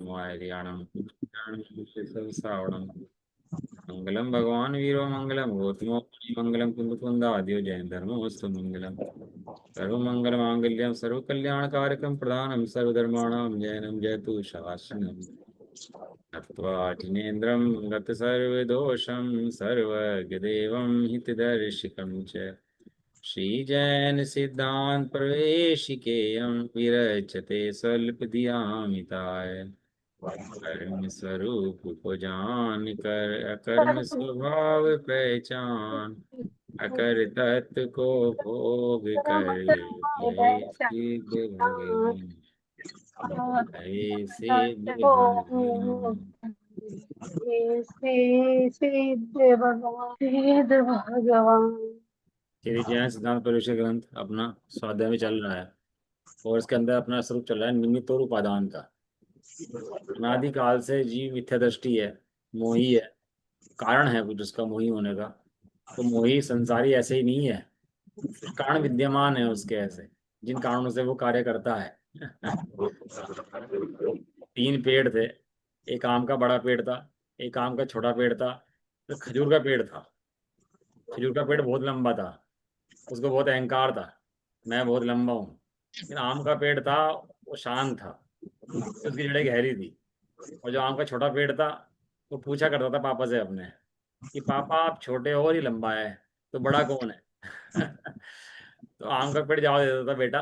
वायरियाणं श्रावणं मंगलम भगवान वीरो मंगलम गौतमो मंगलम कुंदकुंदाद्यो जैन धर्मोस्तु मंगलम सर्वमंगल मांगल्यम सर्वकल्याणकारकं प्रदानं सर्वधर्माणां जयनं जयतु शासनम् नत्वा जिनेन्द्रं गतसर्वदोषं सर्वज्ञदेवं हितदर्शिकं च श्रीजैन सिद्धांत प्रवेशिकेयं विरचते स्वल्पधियामिताय कर्म स्वरूप को जान कर अकर्म स्वभाव पहचान अकर तत्व को भोग कर सिद्ध भगवान सिद्ध भगवान। भगवान। श्री जैन सिद्धांत प्रवेश ग्रंथ अपना स्वाध्याय में चल रहा है और इसके अंदर अपना स्वरूप चल रहा है निमित्त और उपादान का। अनादि काल से जीव मिथ्या दृष्टि है, मोही है, कारण है कुछ उसका मोही होने का। तो मोही संसारी ऐसे ही नहीं है, कुछ कारण विद्यमान है उसके ऐसे जिन कारणों से वो कार्य करता है। तीन पेड़ थे, एक आम का बड़ा पेड़ था, एक आम का छोटा पेड़ था, तो खजूर का पेड़ था। खजूर का पेड़ बहुत लंबा था, उसको बहुत अहंकार था, मैं बहुत लंबा हूँ। लेकिन आम का पेड़ था, वो शांत था, उसकी जड़ें गहरी थी। और जो आम का छोटा पेड़ था, वो पूछा करता था पापा से अपने कि पापा आप छोटे हो और ही लंबा है, तो बड़ा कौन है? तो आम का पेड़ जवाब देता था, बेटा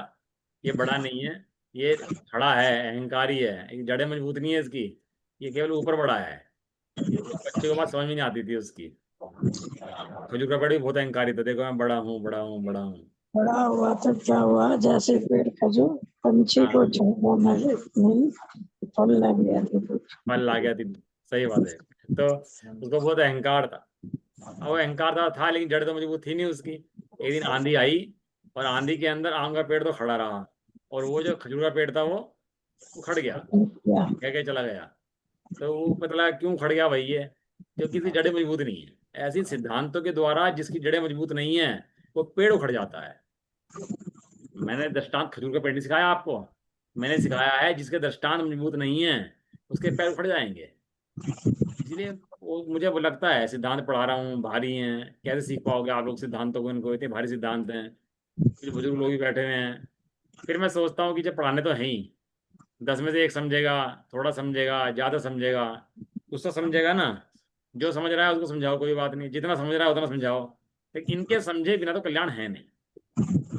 ये बड़ा नहीं है, ये खड़ा है, अहंकारी है, ये जड़ें मजबूत नहीं है इसकी, ये केवल ऊपर बड़ा है। बच्चे को बात समझ में नहीं आती थी उसकी। खजूर का पेड़ भी बहुत अहंकारी था, देखो मैं बड़ा हूँ बड़ा हूँ बड़ा हूँ। बड़ा हुआ तो क्या हुआ, जैसे पेड़ खजूर पंछी को हाँ, छूना नहीं, फल लग गया तो। फल ला गया थी, सही बात है। तो उसको बहुत अहंकार था। अब वो अहंकार था लेकिन जड़ तो मजबूत थी नहीं उसकी। एक दिन आंधी आई और आंधी के अंदर आम का पेड़ तो खड़ा रहा और वो जो खजूर का पेड़ था वो उखड़ गया, क्या? कह के चला गया। तो वो पता लगा क्यों उखड़ गया भाई ये, क्योंकि इसकी जड़ें मजबूत नहीं है। ऐसी सिद्धांतों के द्वारा जिसकी जड़ें मजबूत नहीं है वो पेड़ उखड़ जाता है। मैंने दृष्टांत खजूर का पेड़ नहीं सिखाया आपको, मैंने सिखाया है जिसके दृष्टांत मजबूत नहीं है उसके पैर उखड़ जाएंगे। इसलिए वो मुझे वो लगता है सिद्धांत पढ़ा रहा हूँ भारी हैं, कैसे सीख पाओगे आप लोग सिद्धांतों को, इनको इतने भारी सिद्धांत हैं, कुछ बुजुर्ग लोग भी बैठे हुए हैं। फिर मैं सोचता हूँ कि जब पढ़ाने तो है ही, 10 में से एक समझेगा, थोड़ा समझेगा, ज़्यादा समझेगा, कुछ तो समझेगा ना। जो समझ रहा है उसको समझाओ, कोई बात नहीं, जितना समझ रहा है उतना समझाओ। लेकिन इनके समझे बिना तो कल्याण है नहीं।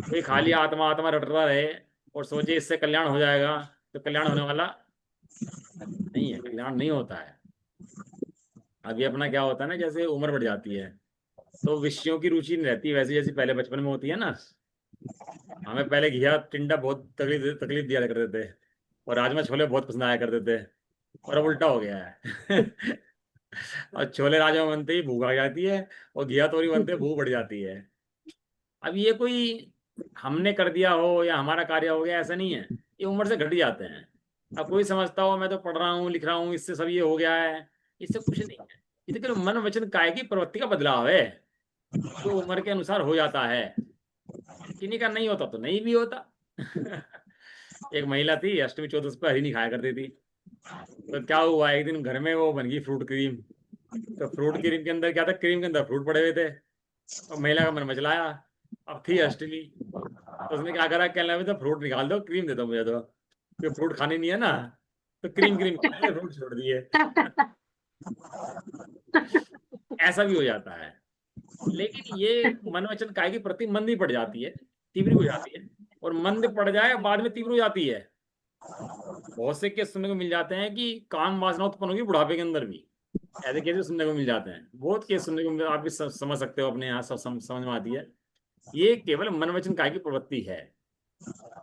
कोई खाली आत्मा आत्मा रटता रहे और सोचे इससे कल्याण हो जाएगा, तो कल्याण होने वाला नहीं है, कल्याण नहीं होता है। अभी अपना क्या होता है ना, जैसे उम्र बढ़ जाती है तो विषयों की रुचि नहीं रहती वैसे जैसी पहले बचपन में होती है ना। हमें पहले घिया टिंडा बहुत तकलीफ तकलीफ दिया करते थे और राजमा छोले बहुत पसंद आया करते थे, और अब उल्टा हो गया है। और छोले राजमा बनते ही भूख आ जाती है और घिया तोरी बनते ही भूख बढ़ जाती है। अब ये कोई हमने कर दिया हो या हमारा कार्य हो गया ऐसा नहीं है, ये उम्र से घट जाते हैं। अब कोई समझता हो मैं तो पढ़ रहा हूँ लिख रहा हूँ इससे सब ये हो गया है, इससे कुछ नहीं है। ये तो केवल मन वचन काय की प्रवृत्ति का बदलाव है जो उम्र के अनुसार हो जाता है। किन्हीं का नहीं होता तो नहीं भी होता। एक महिला थी, अष्टमी चौदस पर हरी नहीं खाया करती थी। तो क्या हुआ, एक दिन घर में वो बन गई फ्रूट क्रीम। तो फ्रूट क्रीम के अंदर क्या था, क्रीम के अंदर फ्रूट पड़े हुए थे और महिला का मन मचलाया। अब थी अष्टमी, तो उसने क्या करा, कहने लगा तो फ्रूट निकाल दो, क्रीम दे दो मुझे, तो क्योंकि फ्रूट खाने नहीं है ना। तो क्रीम क्रीम खाने फ्रूट छोड़ दिए। ऐसा भी हो जाता है। लेकिन ये मन वचन काय की प्रति मंदी पड़ जाती है, तीव्र हो जाती है। और मंद पड़ जाए बाद में तीव्र हो जाती है। बहुत से केस सुनने को मिल जाते हैं कि काम वासना उत्पन्न होगी बुढ़ापे के अंदर भी, ऐसे केस भी सुनने को मिल जाते हैं। बहुत केस सुनने को मिल, आप भी समझ सकते हो अपने यहाँ, सब समझ में आती है। ये केवल मन वचन काय की प्रवृत्ति है।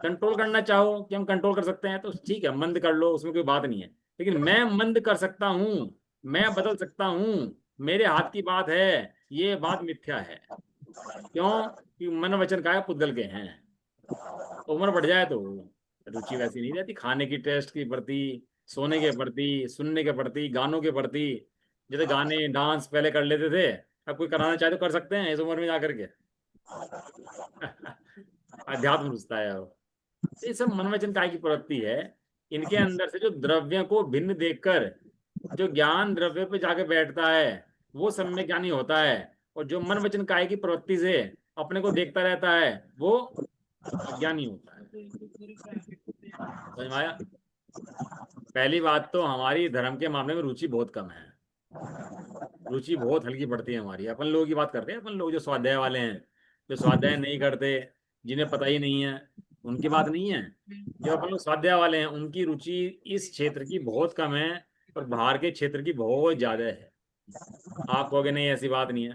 कंट्रोल करना चाहो कि हम कंट्रोल कर सकते हैं तो ठीक है, मंद कर लो, उसमें कोई बात नहीं है। लेकिन मैं मंद कर सकता हूँ, मैं बदल सकता हूँ, मेरे हाथ की बात है, ये बात मिथ्या है। क्यों? कि मन वचन काय पुद्गल के हैं। उम्र बढ़ जाए तो रुचि वैसी नहीं रहती, खाने की, टेस्ट की प्रति, सोने के प्रति, सुनने के प्रति, गानों के प्रति। जैसे गाने डांस पहले कर लेते थे, अब कोई कराना चाहे तो कर सकते हैं इस उम्र में जाकर के। अध्यात्म रुचता है अब। ये सब मनोवचन काय की प्रवृत्ति है। इनके अंदर से जो द्रव्य को भिन्न देखकर जो ज्ञान द्रव्य पे जाके बैठता है वो सम्यक ज्ञानी होता है, और जो मन वचन काय की प्रवृत्ति से अपने को देखता रहता है वो अज्ञानी होता है। समझ में आया? पहली बात तो हमारी धर्म के मामले में रुचि बहुत कम है, रुचि बहुत हल्की पड़ती है हमारी। अपन लोगों की बात करते हैं, अपन लोग जो स्वाध्याय वाले हैं, जो स्वाध्याय नहीं करते, जिन्हें पता ही नहीं है, उनकी बात नहीं है। जो अपन लोग स्वाध्याय वाले हैं उनकी रुचि इस क्षेत्र की बहुत कम है और बाहर के क्षेत्र की बहुत ज्यादा है। आप कहोगे नहीं ऐसी बात नहीं है,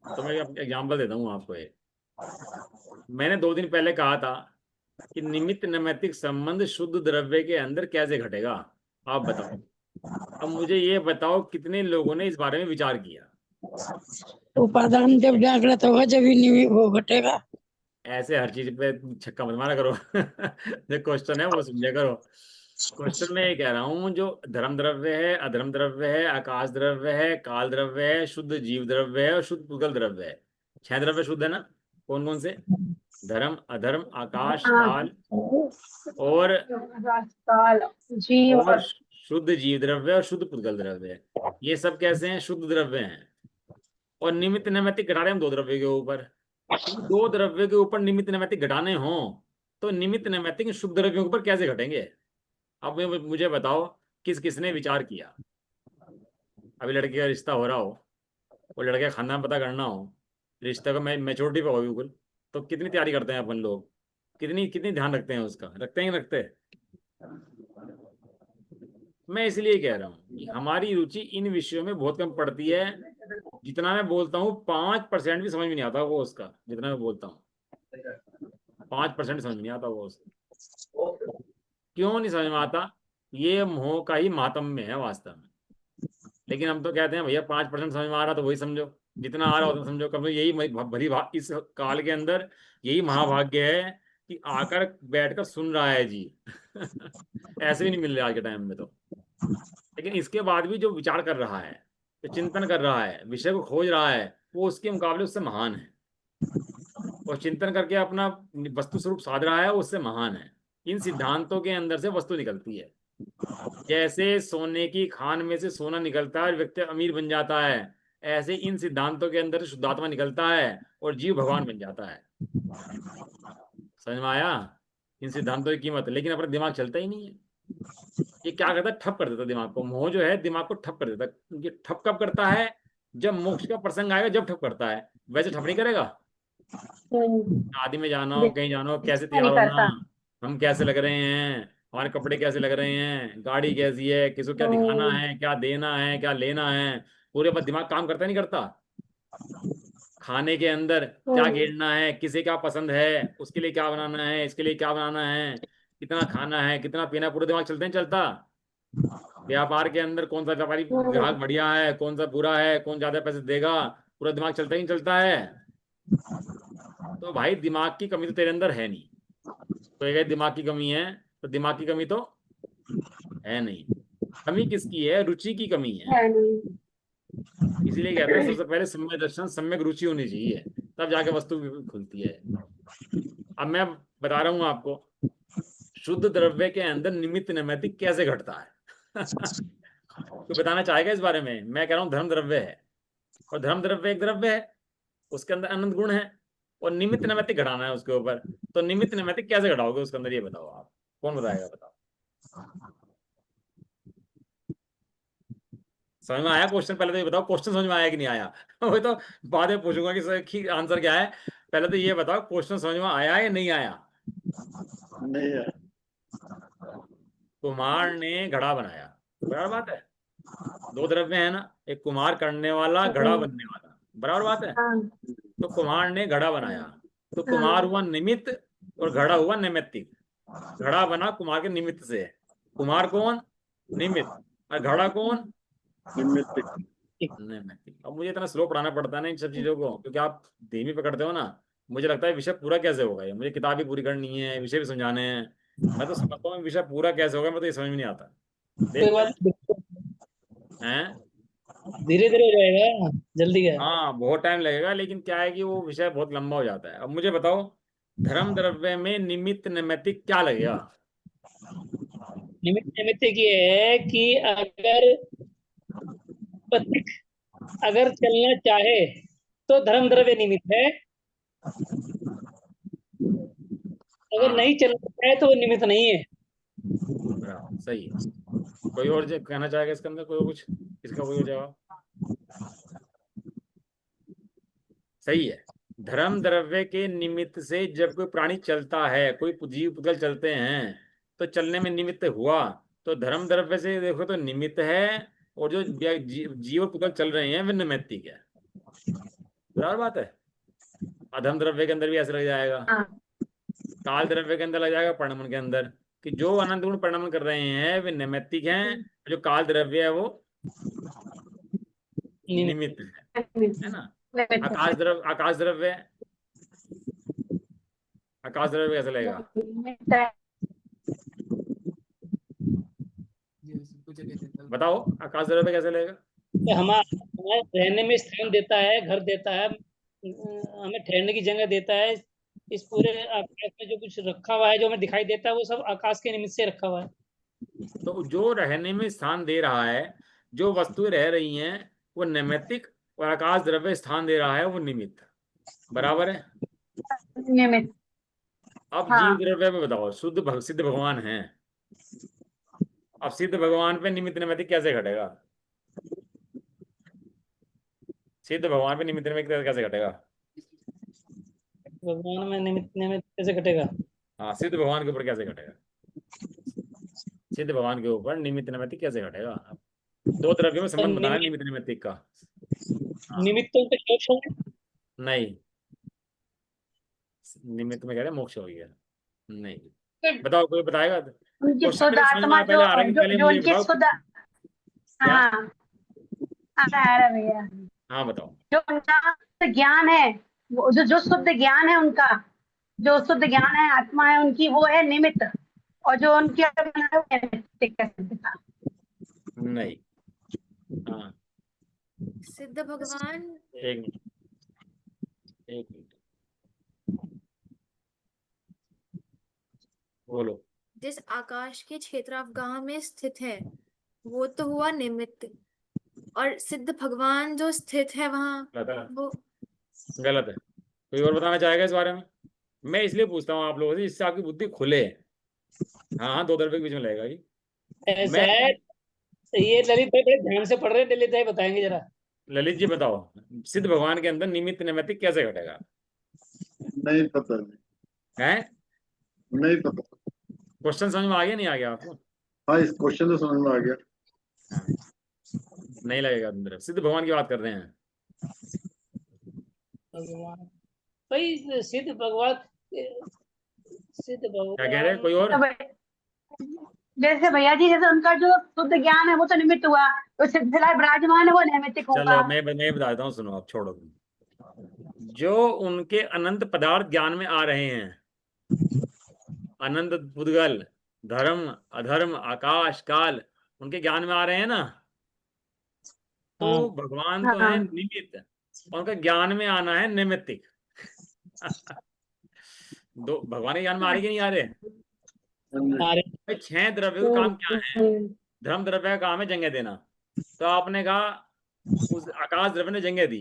तो मैं एग्जाम्पल देता हूँ आपको एक। मैंने 2 दिन पहले कहा था कि निमित्त नैमित्तिक संबंध शुद्ध द्रव्य के अंदर कैसे घटेगा, आप बताओ। अब मुझे ये बताओ कितने लोगों ने इस बारे में विचार किया? उपादान जब जागृत होगा जब ही वो घटेगा। ऐसे हर चीज पे छक्का मत मारा करो। जो क्वेश्चन है वो समझा करो। क्वेश्चन में ये कह रहा हूँ, जो धर्म द्रव्य है, अधर्म द्रव्य है, आकाश द्रव्य है, काल द्रव्य है, शुद्ध जीव द्रव्य है और शुद्ध पुद्गल द्रव्य है। 6 द्रव्य शुद्ध है ना? कौन कौन से? धर्म, अधर्म, आकाश, काल और काल, जीव और शुद्ध जीव द्रव्य और शुद्ध पुद्गल द्रव्य है। ये सब कैसे हैं? शुद्ध द्रव्य हैं। और निमित्त नैमित्तिक घटा रहे हम 2 द्रव्य के ऊपर। 2 द्रव्य के ऊपर निमित्त नैमित्तिक घटाने हों तो निमित्त नैमित्तिक शुद्ध द्रव्यों के ऊपर कैसे घटेंगे? अब मुझे बताओ किस किसने विचार किया? अभी लड़के का रिश्ता हो रहा हो, वो लड़के का खानदान पता करना हो, रिश्ते का मैच्योरिटी पे हो बिल्कुल, तो कितनी तैयारी करते हैं अपन लोग? कितनी कितनी ध्यान रखते हैं उसका? रखते हैं कि नहीं रखते? मैं इसलिए कह रहा हूँ कि हमारी रुचि इन विषयों में बहुत कम पड़ती है। जितना मैं बोलता हूँ 5% भी समझ में नहीं आता वो उसका, जितना मैं बोलता हूँ 5% समझ में नहीं आता वो उसका। क्यों नहीं समझ में आता? ये मोह का ही मातम्य है वास्तव में। लेकिन हम तो कहते हैं भैया 5% समझ में आ रहा तो वही समझो, जितना आ रहा होता समझो। कब यही भरी इस काल के अंदर यही महाभाग्य है कि आकर बैठकर सुन रहा है जी। ऐसे भी नहीं मिल रहे आज के टाइम में तो। लेकिन इसके बाद भी जो विचार कर रहा है, जो चिंतन कर रहा है, विषय को खोज रहा है, वो उसके मुकाबले उससे महान है। और चिंतन करके अपना वस्तु स्वरूप साध रहा है, वो उससे महान है। इन सिद्धांतों के अंदर से वस्तु निकलती है। जैसे सोने की खान में से सोना निकलता है और व्यक्ति अमीर बन जाता है, ऐसे इन सिद्धांतों के अंदर से शुद्धात्मा निकलता है और जीव भगवान बन जाता है। समझ में आया इन सिद्धांतों की कीमत? लेकिन अपना दिमाग चलता ही नहीं है। ये क्या करता है? ठप कर देता दिमाग को। मोह जो है दिमाग को ठप कर देता है। ये ठप कब करता है? जब मोक्ष का प्रसंग आएगा जब ठप करता है, वैसे ठप नहीं करेगा। शादी में जाना हो, कहीं जाना हो, कैसे बिल्कुल तैयार नहीं होना, करता। हम कैसे लग रहे हैं, हमारे कपड़े कैसे लग रहे हैं, गाड़ी कैसी है, किसको क्या दिखाना है, क्या देना है, क्या लेना है, पूरे पर दिमाग काम करता नहीं करता। खाने के अंदर क्या घेरना है, किसे क्या पसंद है, उसके लिए क्या बनाना है, इसके लिए क्या बनाना है, कितना खाना है, कितना पीना है, पूरा दिमाग चलते नहीं चलता। व्यापार के अंदर कौन सा व्यापारी ग्राहक बढ़िया है, कौन सा बुरा है, कौन ज्यादा पैसे देगा, पूरा दिमाग चलता ही नहीं चलता है। तो भाई दिमाग की कमी तो तेरे अंदर है नहीं। तो अगर दिमाग की कमी है तो दिमाग की कमी तो है नहीं। कमी किसकी है? रुचि की कमी है। इसीलिए कहते हैं सबसे पहले सम्यक दर्शन, सम्यक रुचि होनी चाहिए, तब जाके वस्तु खुलती है। अब मैं बता रहा हूं आपको शुद्ध द्रव्य के अंदर निमित्त नैमित्तिक कैसे घटता है। तो बताना चाहेगा इस बारे में? मैं कह रहा हूँ धर्म द्रव्य है, और धर्म द्रव्य एक द्रव्य है, उसके अंदर अनंत गुण है, और निमित्त नैमित्तिक घटाना है उसके ऊपर। तो निमित्त नैमित्तिक कैसे घटाओगे उसके अंदर, ये बताओ आप। कौन बताएगा? बताओ। समझ में आया क्वेश्चन? पहले तो ये बताओ क्वेश्चन समझ में आया कि नहीं आया। वो तो बाद में पूछूंगा कि आंसर क्या है। पहले तो ये बताओ क्वेश्चन समझ में आया या नहीं आया? नहीं है। कुम्हार ने घड़ा बनाया, बराबर बात है। 2 द्रव्य है ना, एक कुम्हार करने वाला, घड़ा बनने वाला, बराबर बात है। तो कुम्हार ने घड़ा बनाया, तो कुम्हार हुआ निमित्त और घड़ा हुआ नैमित्तिक। घड़ा बना कुम्हार के निमित्त से। कुम्हार कौन? निमित्त। और घड़ा कौन? नैमित्तिक। अब मुझे इतना स्लो पढ़ाना पड़ता है ना इन सब चीजों को, क्योंकि आप धीमी पकड़ते हो ना। मुझे लगता है विषय पूरा कैसे होगा, ये मुझे किताब भी पूरी करनी है, विषय भी समझाने हैं। मैं तो समझता हूँ विषय पूरा कैसे होगा, मैं तो ये समझ में नहीं आता। देखते हैं। धीरे धीरे रहेगा, जल्दी है। हाँ बहुत टाइम लगेगा, लेकिन क्या है कि वो विषय बहुत लंबा हो जाता है। अब मुझे बताओ धर्म द्रव्य में निमित्त नैमित्तिक क्या लगेगा? निमित्त नैमित्तिक ये है कि अगर पथिक अगर चलना चाहे तो धर्म द्रव्य निमित्त है, अगर हाँ नहीं चलना चाहे तो वो निमित्त नहीं है। बराबर, सही है। कोई और जो कहना चाहेगा इसके अंदर, कोई और कुछ, इसका कोई और जवाब? सही है। धर्म द्रव्य के निमित्त से जब कोई प्राणी चलता है, कोई जीव पुद्गल चलते हैं, तो चलने में निमित्त हुआ, तो धर्म द्रव्य से देखो तो निमित्त है, और जो जीव पुद्गल चल रहे हैं वे निमित्तिक है। बराबर बात है। अधम द्रव्य के अंदर भी ऐसा लग जाएगा, हाँ काल द्रव्य के अंदर लग जाएगा, परिणमन के अंदर, कि जो अनंत गुण परिणमन कर रहे हैं वे निमित्तिक हैं, जो काल द्रव्य है वो निमित्त है ना। आकाश द्रव्य, आकाश द्रव्य कैसे लगेगा? बताओ, आकाश द्रव्य कैसे लगेगा? तो हमारे रहने में स्थान देता है, घर देता है, हमें ठहरने की जगह देता है। इस पूरे आकाश में जो कुछ रखा हुआ है, जो हमें दिखाई देता है, वो सब आकाश के निमित्त से रखा हुआ है। तो जो रहने में स्थान दे रहा है, जो वस्तुएं रह रही हैं वो नैमित्तिक, और आकाश द्रव्य स्थान दे रहा है वो निमित्त। बराबर है। निमित्त। अब जीव हाँ द्रव्य में बताओ, सिद्ध भगवान है, अब सिद्ध भगवान पे निमित्त नैमित्तिक कैसे घटेगा? सिद्ध भगवान पे निमित्त नैमित्तिक कैसे घटेगा? भगवान में निमित्त निमित्त कैसे घटेगा? हाँ, सिद्ध भगवान के ऊपर कैसे घटेगा? सिद्ध भगवान के ऊपर निमित्त नैमित्तिक कैसे घटेगा? दो द्रव्यों में संबंध बताना है निमित्त नैमित्तिक का। निमित्तों के मोक्ष हो गए? नहीं, निमित्त में कह रहे मोक्ष हो गया, नहीं। बताओ, कोई बताएगा? उनकी क्वेश्चन शुद्ध मेरे समझ में आत्मा पहले जो आ रहा है कि जो, पहले जो मुझे उनकी बताओ शुद्ध, क्या? हाँ आ रहा है भैया। हाँ बताओ। जो उनका शुद्ध ज्ञान है, वो जो जो शुद्ध ज्ञान है उनका, जो शुद्ध ज्ञान है, आत्मा है उनकी, वो है निमित्त, और जो उनकी आत्मा है वो नैमित्तिक का सिद्ध था। नहीं। हाँ, सिद्ध भगवान एक मिनट, एक मिनट, बोलो। जिस आकाश के क्षेत्रावगाह में स्थित है वो तो हुआ निमित्त, और सिद्ध भगवान जो स्थित है वहां गलत है, वो गलत है। कोई और बताना चाहेगा इस बारे में? मैं इसलिए पूछता हूँ आप लोगों से, जिससे आपकी बुद्धि खुले। हाँ हाँ, दो द्रव्य के बीच में लगेगा जी। ऐसा मैं, है, ये ललित भाई बड़े ध्यान से पढ़ रहे हैं, ललित भाई बताएंगे जरा। ललित जी बताओ, सिद्ध भगवान के अंदर निमित्त नैमित्तिक कैसे घटेगा? नहीं पता, है? नहीं पता। क्वेश्चन समझ में आ गया, नहीं आ गया आपको? हाँ, इस क्वेश्चन तो समझ में आ गया। हाँ, नहीं लगेगा अंदर। सिद्ध भगवान की बात कर रहे हैं। भगवान भाई, सिद्ध भगवान, सिद्ध क्या कह रहे हैं, भगवान कोई और? जैसे भैया जी, जैसे उनका जो शुद्ध ज्ञान है वो तो निमित्त हुआ, तो सिद्धिलाल विराजमान है वो नैमित्तिक चलो होगा। मैं बताता हूँ, सुनो, आप छोड़ो। जो उनके अनंत पदार्थ ज्ञान में आ रहे हैं, अनंत पुद्गल, धर्म अधर्म आकाश काल, उनके ज्ञान में आ रहे हैं ना, तो हाँ। भगवान तो है निमित्त, उनका ज्ञान में आना है नैमित्तिक। दो भगवान के ज्ञान में आ रहे कि नहीं आ रहे? अरे भाई, 6 द्रव्य का काम क्या है? धर्म द्रव्य का काम है जंगे देना। तो आपने कहा उस आकाश द्रव्य ने जंगे दी,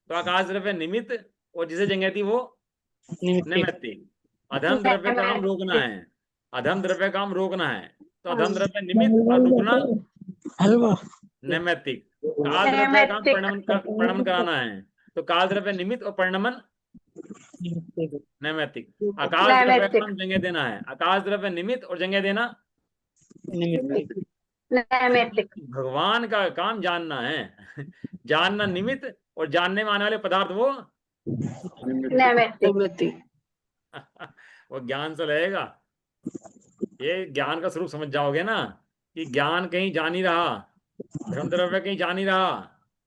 तो आकाश द्रव्य निमित्त, और जिसे जंगे दी वो निमित्त नैमित्तिक। अधम द्रव्य का काम रोकना है, अधम द्रव्य का काम रोकना है, तो अधम द्रव्य निमित्त और रुकना हलवा नैमित्तिक। काल द्रव्य का काम नैमित्तिक। परिणमन कराना है, तो काल द्रव्य निमित्त और परिणमन निमित्त। नैमित्तिक। आकाश द्रव्य का नैमित्तिक। काम जंगे देना है, आकाश द्रव्य निमित्त और जंगे देना निमित्त। नैमित्तिक। भगवान का काम जानना है। जानना निमित्त, और जानने में आने वाले पदार्थ वो नैमित्तिक। वो ज्ञान से लगेगा। ये ज्ञान का स्वरूप समझ जाओगे ना, कि ज्ञान कहीं जा नहीं रहा, धर्म द्रव्य कहीं जा नहीं रहा,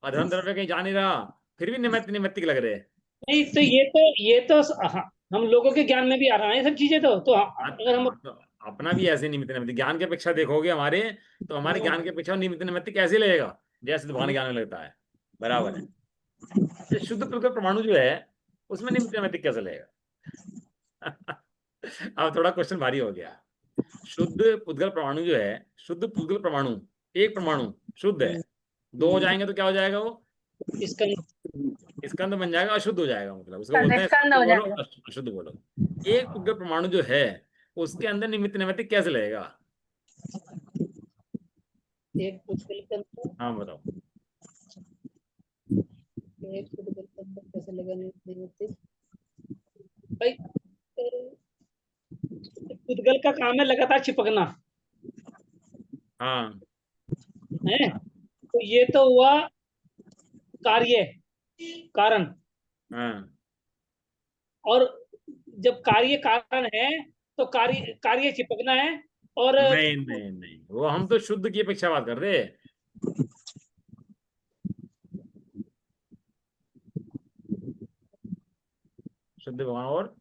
अधर्म द्रव्य कहीं जा नहीं रहा, फिर भी निमित्तिक लग रहे हैं। नहीं तो ये तो हाँ, हम लोगों के ज्ञान में भी आ रहा है ये सब चीजें, तो अगर हम तो अपना भी ऐसे निमित्त नैमित्तिक ज्ञान की अपेक्षा देखोगे हमारे, तो हमारे ज्ञान की अपेक्षा निमित्त नैमित्तिक कैसे लगेगा, जैसे भगवान ज्ञान में लगता है। बराबर है। ये शुद्ध प्रकृत परमाणु जो है उसमें निमित्त नैमित्तिक कैसे लगेगा? अब थोड़ा क्वेश्चन भारी हो गया। शुद्ध पुद्गल परमाणु जो है, शुद्ध पुद्गल परमाणु, एक परमाणु शुद्ध है, दो हो जाएंगे तो क्या हो जाएगा वो? इसका स्कंद बन जाएगा, अशुद्ध हो जाएगा, मतलब उसको बोलते हैं स्कंद शुद्ध हो बोलो जाएगा। अशुद्ध बोलो। एक पुद्गल परमाणु जो है उसके अंदर निमित्त नैमित्तिक कैसे लगेगा? एक पुद्गल के अंदर, हाँ बताओ। एक पुद्गल के अंदर कैसे लगाने भाई? पुद्गल का काम है लगातार चिपकना, हाँ है? तो ये तो हुआ कार्य, कारण। हाँ, और जब कार्य कारण है तो कार्य कार्य चिपकना है। और नहीं नहीं नहीं, वो हम तो शुद्ध की अपेक्षा बात कर रहे हैं। शुद्ध भगवान और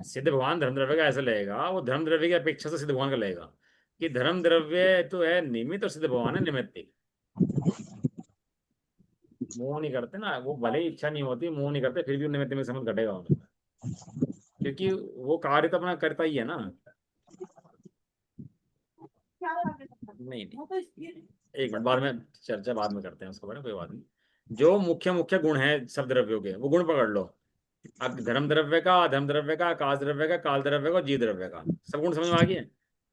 सिद्ध भगवान धर्म द्रव्य का ऐसा लगेगा, वो धर्म द्रव्य की अपेक्षा से सिद्ध भगवान का लगेगा कि धर्म द्रव्य तो है निमित्त और सिद्ध भगवान है निमित्तिक। मोह नहीं करते ना वो, भले ही इच्छा नहीं होती, मोह नहीं करते, फिर भी निमित्त में समझ घटेगा उनका, क्योंकि वो कार्य तो अपना करता ही है ना। नहीं नहीं, एक मिनट, बाद में चर्चा बाद में करते हैं उसके बारे में, कोई बात नहीं। जो मुख्य मुख्य गुण है सब द्रव्यों के, वो गुण पकड़ लो। अब धर्म द्रव्य का, अधर्म द्रव्य का, आकाश द्रव्य का, काल द्रव्य का, जीव द्रव्य का, सब गुण समझ में आ गए।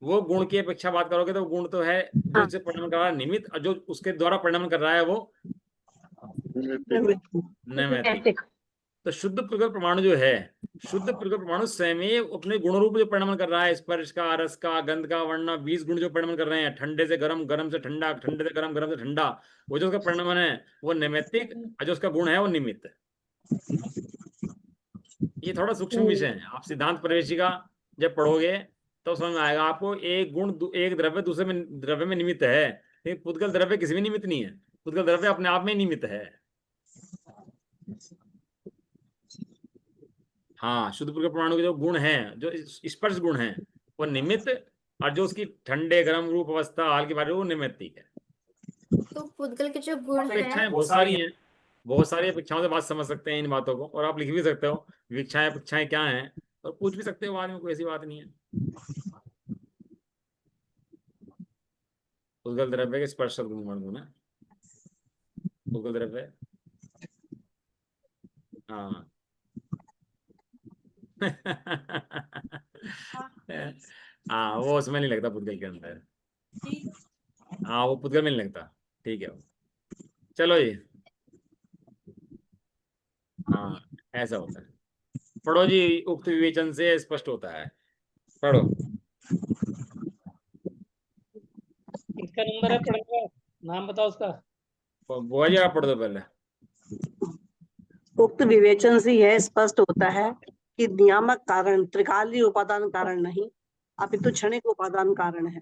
वो गुण की अपेक्षा बात करोगे तो गुण तो है जो हाँ। इससे परिणाम कर रहा है निमित्त, और जो उसके द्वारा परिणाम कर रहा है वो नैमित्तिक। नैतिक। तो शुद्ध प्रगल परमाणु जो है, शुद्ध प्रगल परमाणु स्वयं ही अपने गुण रूप जो परिणाम कर रहा है, स्पर्श का, रस का, गंध का, वर्ण, 20 गुण जो परिणाम कर रहे हैं, ठंडे से गर्म, गर्म से ठंडा, ठंडे से गर्म, गर्म से ठंडा, वो जो उसका परिणाम है वो नैमित्तिक, और जो उसका गुण है वो निमित्त। ये थोड़ा सूक्ष्म विषय है, आप सिद्धांत प्रवेशिका जब पढ़ोगे तो समझ में आएगा आपको। एक गुण एक द्रव्य दूसरे में द्रव्य में निमित्त है, लेकिन पुद्गल द्रव्य किसी में निमित्त नहीं है, पुद्गल द्रव्य अपने आप में ही निमित्त है। हाँ, शुद्ध पुद्गल परमाणु के जो गुण हैं, जो स्पर्श गुण हैं वो निमित्त, और जो उसकी ठंडे गर्म रूप अवस्था हाल के बारे में वो निमित्तिक है। तो पुद्गल के जो गुण है, अपेक्षाएं बहुत सारी हैं, बहुत सारी अपेक्षाओं से बात समझ सकते हैं इन बातों को, और आप लिख भी सकते हो विवक्षाएं अपेक्षाएं क्या हैं, और पूछ भी सकते हो बाद में, कोई ऐसी बात नहीं है। पुद्गल द्रव्य के स्पर्श गुण है, पुद्गल द्रव्य। हाँ हाँ, वो उसमें नहीं लगता पुद्गल के अंदर, हाँ वो पुद्गल में नहीं लगता, ठीक है। चलो जी, हाँ ऐसा होता है। पढ़ो जी, उक्त विवेचन से स्पष्ट होता है, पढ़ो। किसका नंबर है पढ़ने का? नाम बताओ उसका। बुआ जी आप पढ़ दो पहले। उक्त विवेचन से यह स्पष्ट होता है कि नियामक कारण त्रिकालीय उपादान कारण नहीं, अपितु क्षणिक उपादान कारण है।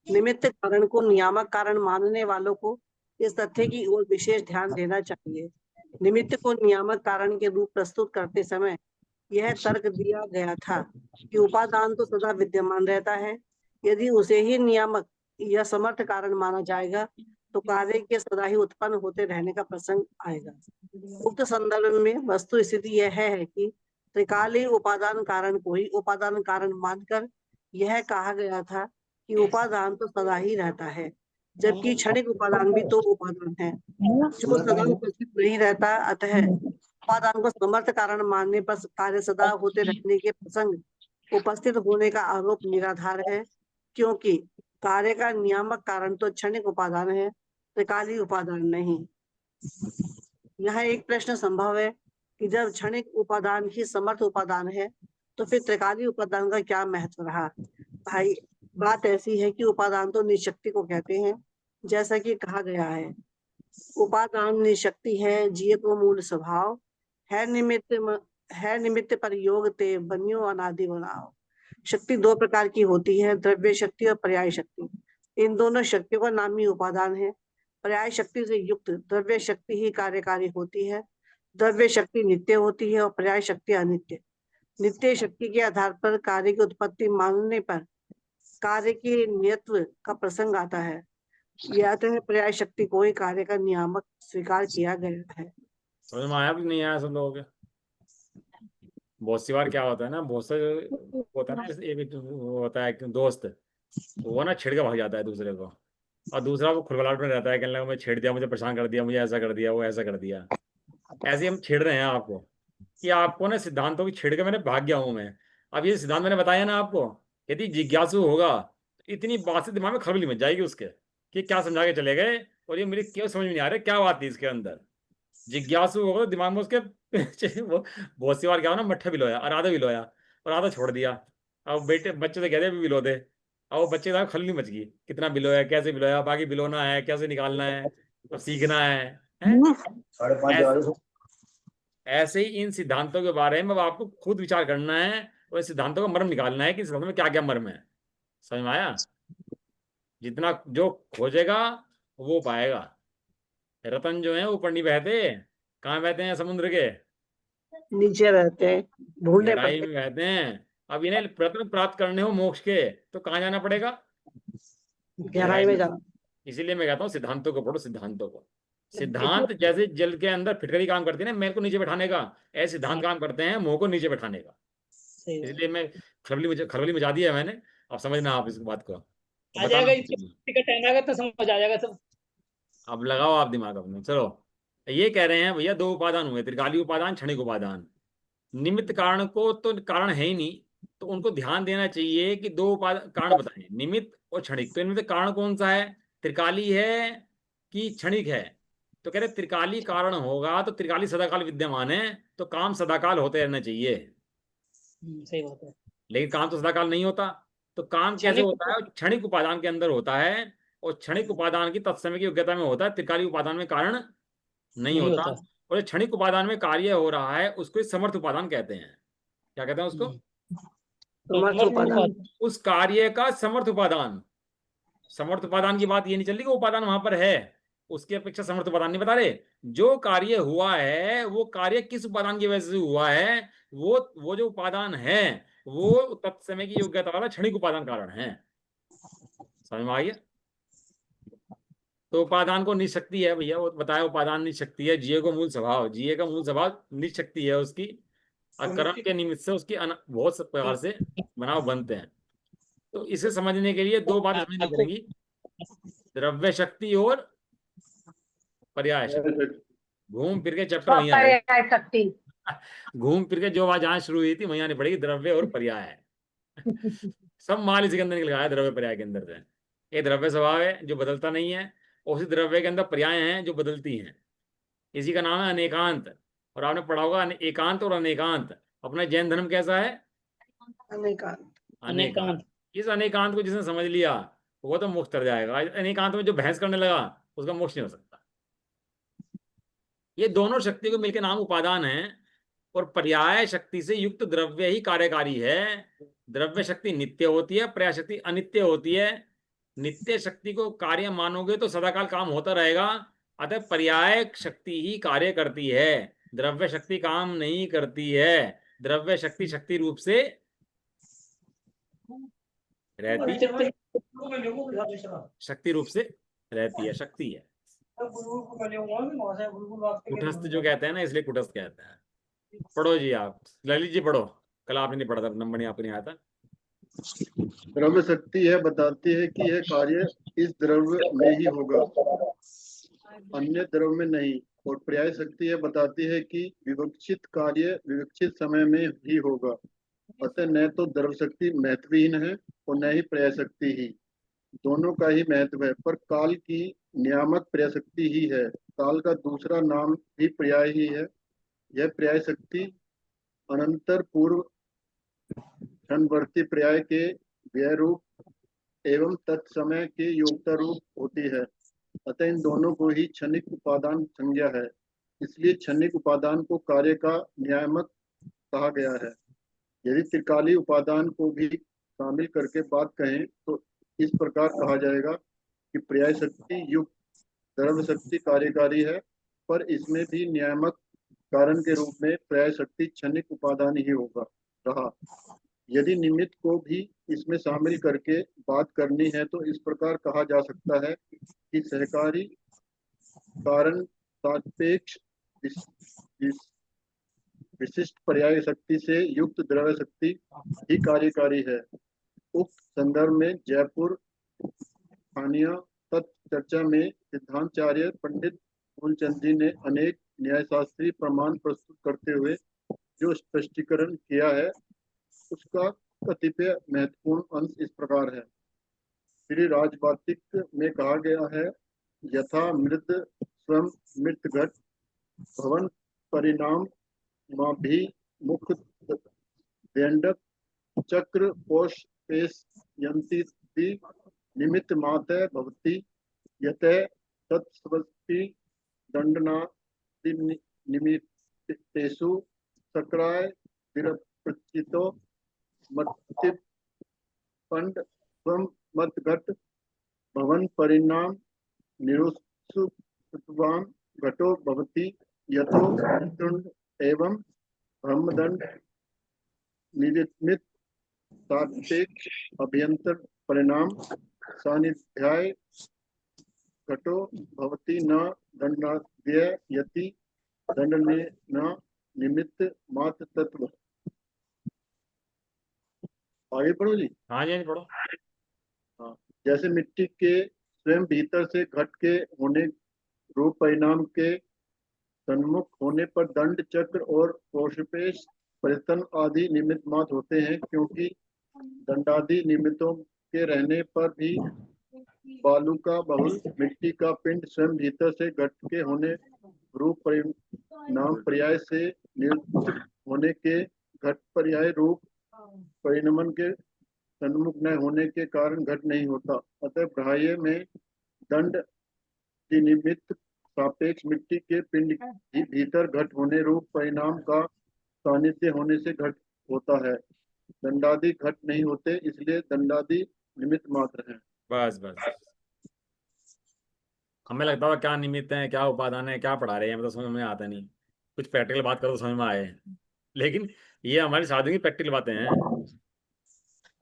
निमित्त कारण को नियामक कारण मानने वालों को इस तथ्य की ओर विशेष ध्यान देना चाहिए। निमित्त को नियामक कारण के रूप प्रस्तुत करते समय यह तर्क दिया गया था कि उपादान तो सदा विद्यमान रहता है, यदि उसे ही नियामक या समर्थ कारण माना जाएगा तो कार्य के सदा ही उत्पन्न होते रहने का प्रसंग आएगा। उक्त संदर्भ में वस्तु स्थिति यह है कि त्रिकालीय उपादान कारण को ही उपादान कारण मानकर यह कहा गया था कि उपादान तो सदा ही रहता है, जबकि क्षणिक उपादान भी तो उपादान है जो सदा उपस्थित नहीं रहता। अतः उपादान को समर्थ कारण मानने पर कार्य सदा होते रहने के प्रसंग उपस्थित होने का आरोप निराधार है, क्योंकि कार्य का नियामक कारण तो क्षणिक उपादान है, त्रिकालीय उपादान नहीं। यह एक प्रश्न संभव है कि जब क्षणिक उपादान ही समर्थ उपादान है तो फिर त्रिकालीय उपादान का क्या महत्व रहा। भाई बात ऐसी है कि उपादान तो निशक्ति को कहते हैं, जैसा कि कहा गया है उपादान निशक्ति है जीव को मूल स्वभाव है निमित्त पर योग ते बनियो अनादि बनाओ। शक्ति दो प्रकार की होती है, द्रव्य शक्ति और पर्याय शक्ति। इन दोनों शक्तियों का नाम ही उपादान है। पर्याय शक्ति से युक्त द्रव्य शक्ति ही कार्यकारी होती है। द्रव्य शक्ति नित्य होती है और पर्याय शक्ति अनित्य। नित्य शक्ति के आधार पर कार्य की उत्पत्ति मानने पर कार्य के नियत्व का प्रसंग आता है। यह तो है पर्याय शक्ति को ही कार्य का नियामक स्वीकार किया गया है। समझ में आया कि नहीं आया सब लोगों के? बहुत सी बार क्या होता है ना, बहुत से होता है ना, एक वो होता है एक दोस्त, वो ना छेड़ के भाग जाता है दूसरे को, और दूसरा वो खुलखुलाहट में रहता है, कहने लगा मैं छेड़ दिया, मुझे परेशान कर दिया, मुझे ऐसा कर दिया, वो ऐसा कर दिया। ऐसे ही हम छेड़ रहे हैं आपको कि आपको ना सिद्धांतों की छेड़ के मैंने भाग गया हूं मैं। अब ये सिद्धांत मैंने बताया ना आपको, यदि जिज्ञासु होगा तो इतनी बात से दिमाग में खलबली मच जाएगी उसके कि क्या समझा के चले गए, और ये मेरी क्यों समझ में नहीं आ रहा क्या बात थी इसके अंदर। जिज्ञासु होगा तो दिमाग में उसके वो बहुत सी बार क्या हो ना, मट्ठा भिलोया और आधा भिलोया और आधा छोड़ दिया। अब बेटे बच्चे से कहते हैं भिलो दे, अब वो बच्चे का खलबली मच गई, कितना भिलोया, कैसे भिलोया, बाकी भिलोना है, कैसे निकालना है, अब सीखना है, हैं? ऐसे ही इन सिद्धांतों के बारे में अब आपको खुद विचार करना है और इन सिद्धांतों का मर्म निकालना है कि सिद्धांतों में क्या क्या मर्म है। समझ में आया? जितना जो खोजेगा वो पाएगा। रतन जो है ऊपर नहीं बहते, कहाँ बहते हैं? समुद्र के नीचे रहते हैं, ढूंढने गहराई पड़ते में बहते हैं। अब इन्हें रत्न प्राप्त करने हो मोक्ष के तो कहाँ जाना पड़ेगा? हैं, गहराई में जाना। इसीलिए मैं कहता हूँ सिद्धांतों को पढ़ो, सिद्धांतों को। सिद्धांत जैसे जल के अंदर फिटकरी काम करती है ना, मैल को नीचे बैठाने का, ऐसे सिद्धांत काम करते हैं मोह को नीचे बैठाने का। सही बात। इसलिए मैं खलबली मचा दी है मैंने। अब समझना आप इस बात को, आ बताना जाएगा, मुझे। इसी का टाइम आएगा तो समझ आ जाएगा सब। अब लगाओ आप दिमाग अपने। चलो, ये कह रहे हैं भैया दो उपादान हुए, त्रिकालीय उपादान, क्षणिक उपादान। निमित्त कारण को तो कारण है ही नहीं, तो उनको ध्यान देना चाहिए कि दो उपादान कारण बताएं, निमित्त और क्षणिक। तो इनमें से कारण कौन सा है? त्रिकाली है कि क्षणिक है? तो कह रहे त्रिकाली कारण होगा तो त्रिकाली सदाकाल विद्यमान है, तो काम सदाकाल होते रहना चाहिए। सही बात है। लेकिन काम तो सदाकाल नहीं होता, तो काम कैसे क्षणिक होता है? क्षणिक उपादान के अंदर होता है, और क्षणिक उपादान की तत्समय की योग्यता में होता है, त्रिकाली उपादान में कारण नहीं नहीं होता। होता। और जो क्षणिक उपादान में कार्य हो रहा है उसको समर्थ उपादान कहते हैं। क्या कहते हैं उसको? समर्थ समर्थ उपादान। उपादान। उस कार्य का समर्थ उपादान। समर्थ उपादान की बात ये नहीं चल रही कि उपादान वहां पर है, उसकी अपेक्षा समर्थ उपादान नहीं बता रहे। जो कार्य हुआ है वो कार्य किस उपादान की वजह से हुआ है, वो जो उपादान है वो तत्समय की योग्यता वाला क्षणिक उपादान कारण है। समझ में आ गया? तो उपादान को निशक्ति है भैया, वो बताया उपादान निशक्ति है। जिये को मूल स्वभाव, जिये का मूल स्वभाव निशक्ति है उसकी, और कर्म के निमित्त से उसकी बहुत से प्रकार से बनाव बनते हैं। तो इसे समझने के लिए दो बातें समझनी आपको पड़ेंगी, द्रव्य शक्ति और पर्याय शक्ति। घूम फिर के चैप्टर वहीं आएगा, पर्याय शक्ति। घूम फिर के जो बात जहां शुरू हुई थी वहीं आनी पड़ेगी, द्रव्य और पर्याय। सब माल इसी के अंदर निकल आया, द्रव्य पर्याय के अंदर से। ये द्रव्य स्वभाव है जो बदलता नहीं है, और उसी द्रव्य के अंदर पर्याय हैं जो बदलती हैं। इसी का नाम है अनेकांत। और आपने पढ़ा होगा एकांत और अनेकांत। अपना जैन धर्म कैसा है? अनेकांत। अनेकांत। इस अनेकांत को जिसने समझ लिया वो तो मोक्ष तर जाएगा। अनेकांत में जो बहस करने लगा उसका मोक्ष नहीं हो सकता। ये दोनों शक्ति को मिलकर नाम उपादान है, और पर्याय शक्ति से युक्त द्रव्य ही कार्यकारी है। द्रव्य शक्ति नित्य होती है, पर्याय शक्ति अनित्य होती है। नित्य शक्ति को कार्य मानोगे तो सदाकाल काम होता रहेगा, अतः पर्याय शक्ति ही कार्य करती है, द्रव्य शक्ति काम नहीं करती है। द्रव्य शक्ति शक्ति रूप से रहती, शक्ति रूप से रहती है, शक्ति है। कुटस्थ जो कहते हैं ना, इसलिए कुटस्थ कहते हैं। पढ़ो जी आप, ललित जी पढ़ो, कल आपने नहीं पढ़ा था, नंबर नहीं आपको नहीं आया था। द्रव्य शक्ति है बताती है कि यह कार्य इस द्रव्य में ही होगा, अन्य द्रव्य में नहीं। और पर्याय शक्ति है बताती है कि विवक्षित कार्य विवक्षित समय में ही होगा, अतः न तो द्रव्य शक्ति महत्वहीन है और न ही पर्याय शक्ति ही। दोनों का ही महत्व है, पर काल की नियामक पर्याय शक्ति ही है। काल का दूसरा नाम भी पर्याय ही है। यह पर्याय शक्ति अनंतर पूर्व क्षणवर्ती पर्याय के व्यय रूप एवं तत्समय के योग्यता रूप होती है, अतः इन दोनों को ही क्षणिक उपादान संज्ञा है। इसलिए क्षणिक उपादान को कार्य का नियामक कहा गया है। यदि त्रिकालीय उपादान को भी शामिल करके बात कहें तो इस प्रकार कहा जाएगा कि पर्याय शक्ति युक्त द्रव्य शक्ति कार्यकारी है, पर इसमें भी नियामक कारण के रूप में पर्याय शक्ति क्षणिक उपादान ही होगा रहा। यदि निमित्त को भी इसमें शामिल करके बात करनी है तो इस प्रकार कहा जा सकता है कि सहकारी कारण सापेक्ष विशिष्ट पर्याय शक्ति से युक्त द्रव्य शक्ति ही कार्यकारी है। उक्त संदर्भ में जयपुर स्थानीय तत्व चर्चा में सिद्धांताचार्य पंडित मूलचंद जी ने अनेक न्यायशास्त्रीय प्रमाण प्रस्तुत करते हुए जो स्पष्टीकरण किया है उसका कतिपय महत्वपूर्ण अंश इस प्रकार है। श्री राजवाटिक में कहा गया है, यथा मृद स्वयं मृत घट भवन परिणाम भी मुख दंडक चक्र कोश पेश यंती निमित्त मात्र भवति यत तत्स्वस्ति दंडनादि निमित्तेषु सक्राय विरप्रचितो मत्तिपंड स्वयं मद्घट भवन परिणाम निरुत्सुत्वान् घटो भवति यतो तुंड एवं ब्रह्मदंड निमित्त सापेक्ष अभ्यंतर परिणाम सानिध्याय घटो भवति न दंडाद्य यति दंडने न निमित्त मात्र तत्व। आगे पढ़ो जी। हाँ जी पढ़ो। हाँ, जैसे मिट्टी के स्वयं भीतर से घट के होने रूप परिणाम के सन्मुख होने पर दंड चक्र और कोशपेश परितन आदि निमित्त मात्र होते हैं, क्योंकि दंडादि निमित्तों के रहने पर भी बालू का बहुल मिट्टी का पिंड स्वयं भीतर से घट के होने रूप परिणाम पर्याय से नियुक्त होने के घट पर्याय रूप परिणमन के सन्मुख न होने के कारण घट नहीं होता। अतः बाह्य में दंड की निमित्त सापेक्ष मिट्टी के पिंड ही भीतर घट होने रूप परिणाम का सानिध्य होने से घट होता है। दंडादि घट नहीं होते, इसलिए दंडादि निमित्त मात्र हैं। बस बस, हमें लगता है क्या निमित्त है, क्या उपादान है, क्या पढ़ा रहे हैं, मतलब समझ में आता नहीं। कुछ प्रैक्टिकल बात करो तो समझ में आए, लेकिन ये हमारी साधु की प्रैक्टिकल बातें हैं।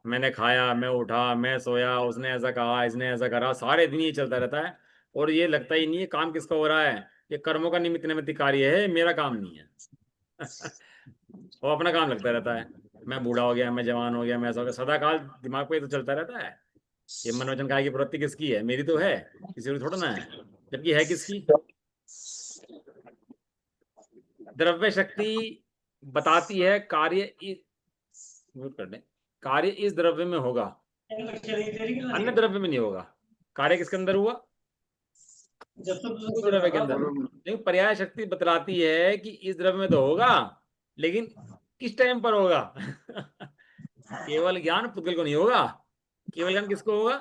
मैंने खाया, मैं उठा, मैं सोया, उसने ऐसा कहा, इसने ऐसा करा, सारे दिन ये चलता रहता है और ये लगता ही नहीं है काम किसका हो रहा है। ये कर्मों का निमित्त निमित्त कार्य है, मेरा काम नहीं है। वो अपना काम लगता रहता है, मैं बूढ़ा हो गया, मैं जवान हो गया, मैं ऐसा हो गया, सदा काल दिमाग पे तो चलता रहता है। ये मनोरंजन काय की प्रवृत्ति किसकी है? मेरी तो है, किसी को थोड़ा ना है, जबकि है किसकी? द्रव्य शक्ति बताती है कार्य कार्य इस द्रव्य में होगा, अन्य द्रव्य में नहीं होगा। कार्य किसके अंदर हुआ? उस द्रव्य के अंदर। लेकिन पर्याय शक्ति बतलाती है कि इस द्रव्य में तो होगा, लेकिन किस टाइम पर होगा। केवल ज्ञान पुद्गल को नहीं होगा, केवल ज्ञान किसको होगा?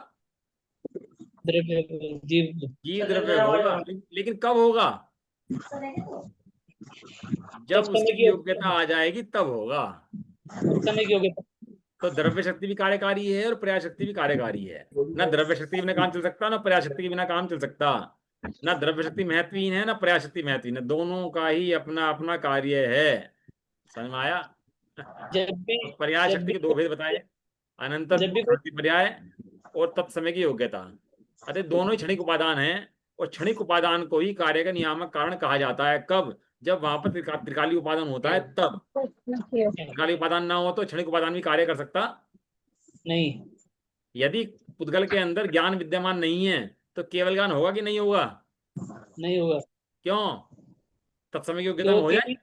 जीव द्रव्य होगा। लेकिन कब होगा? जब उसकी योग्यता आ जाएगी तब होगा। तो द्रव्य शक्ति भी कार्यकारी है और पर्याय शक्ति भी कार्यकारी है। ना द्रव्य शक्ति के बिना काम चल सकता, ना पर्याय शक्ति के बिना काम चल सकता। ना द्रव्य शक्ति महत्वहीन है, ना पर्याय शक्ति महत्वहीन है। दोनों का ही अपना अपना कार्य है। समझ में आया? पर्याय शक्ति के दो भेद बताए, अनंतर पर्याय और तत्समय की योग्यता। अतः दोनों ही क्षणिक उपादान हैं और क्षणिक उपादान को ही कार्य का नियामक कारण कहा जाता है। कब? जब वहां पर त्रिकालीय उपादान होता है तब। त्रिकालीय उपादान ना हो तो क्षणिक उपादान भी कार्य कर सकता नहीं। यदि पुद्गल के अंदर ज्ञान विद्यमान नहीं है तो केवल ज्ञान होगा कि नहीं होगा? नहीं होगा। क्यों? तत्समय की योग्यता हो जाए?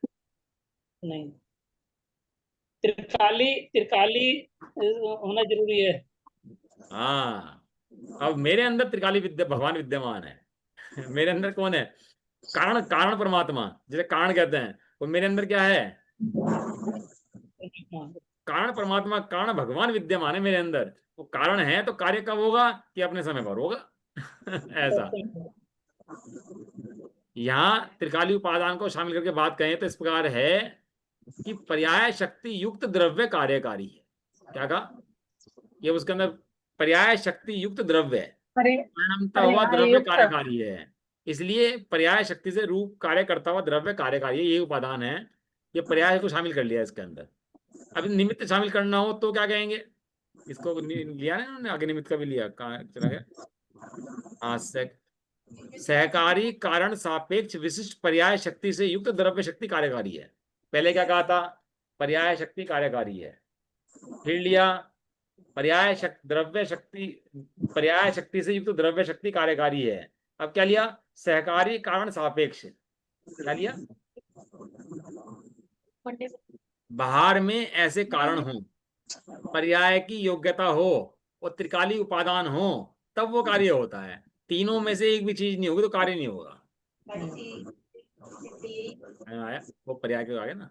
नहीं, त्रिकाली होना जरूरी है। हाँ, अब मेरे अंदर त्रिकाली भगवान विद्यमान है। मेरे अंदर कौन है? कारण परमात्मा, जिसे कारण कहते हैं, वो मेरे अंदर क्या है? कारण परमात्मा, कारण भगवान विद्यमान है मेरे अंदर। वो कारण है तो कार्य कब होगा? कि अपने समय पर होगा। ऐसा। यहाँ त्रिकाली उपादान को शामिल करके बात कहें तो इस प्रकार है कि पर्याय शक्ति युक्त द्रव्य कार्यकारी है। क्या कहा? ये उसके अंदर पर्याय शक्ति युक्त द्रव्य है, परिणमता हुआ द्रव्य कार्यकारी है। इसलिए पर्याय शक्ति से रूप कार्य करता हुआ द्रव्य कार्यकारी है। ये उपादान है, ये पर्याय को शामिल कर लिया इसके अंदर। अब निमित्त शामिल करना हो तो क्या कहेंगे? इसको लिया ना उन्होंने, आगे निमित्त का भी लिया, कहाँ चला गया? हाँ, सहकारी कारण सापेक्ष विशिष्ट पर्याय शक्ति से युक्त द्रव्य शक्ति कार्यकारी है। पहले क्या कहा था? पर्याय शक्ति कार्यकारी है। फिर लिया पर्याय शक्ति से युक्त द्रव्य शक्ति कार्यकारी है। अब क्या लिया? सहकारी कारण सापेक्ष। क्या लिया? बाहर में ऐसे कारण हो, पर्याय की योग्यता हो और त्रिकाली उपादान हो, तब वो कार्य होता है। तीनों में से एक भी चीज नहीं होगी तो कार्य नहीं होगा। आया वो पर्याय के आगे ना,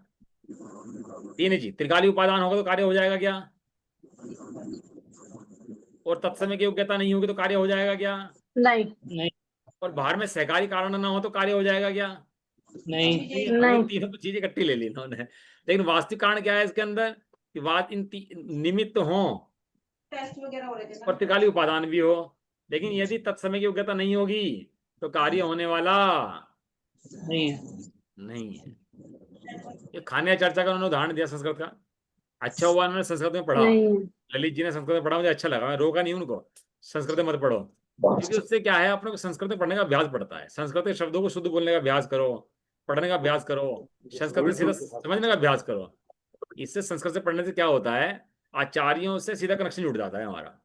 तीन चीज, त्रिकाली उपादान होगा तो कार्य हो जाएगा क्या? और तत्समय की योग्यता नहीं होगी तो कार्य हो जाएगा क्या? नहीं नहीं और बाहर में सहकारी कारण ना हो तो कार्य हो जाएगा क्या? नहीं नहीं तीनों चीज इकट्ठी ले ली इन्होंने। लेकिन वास्तविक कारण क्या है इसके अंदर? कि बात निमित्त हो और त्रिकाली उपादान भी हो। लेकिन यदि तत्समय की योग्यता नहीं होगी तो कार्य होने वाला नहीं है। नहीं है। ये खाने या चर्चा का उन्होंने उदाहरण दिया संस्कृत का। अच्छा हुआ उन्होंने संस्कृत में पढ़ा, नहीं ललित जी ने संस्कृत में पढ़ा, मुझे अच्छा लगा, मैं रोका नहीं उनको संस्कृत में मत पढ़ो, क्योंकि उससे क्या है, अपने को संस्कृत में पढ़ने का अभ्यास पड़ता है। संस्कृत के शब्दों को शुद्ध बोलने का अभ्यास करो, पढ़ने का अभ्यास करो, संस्कृत में सीधा समझने का अभ्यास करो। इससे संस्कृत से पढ़ने से क्या होता है, आचार्यों से सीधा कनेक्शन जुड़ जाता है हमारा।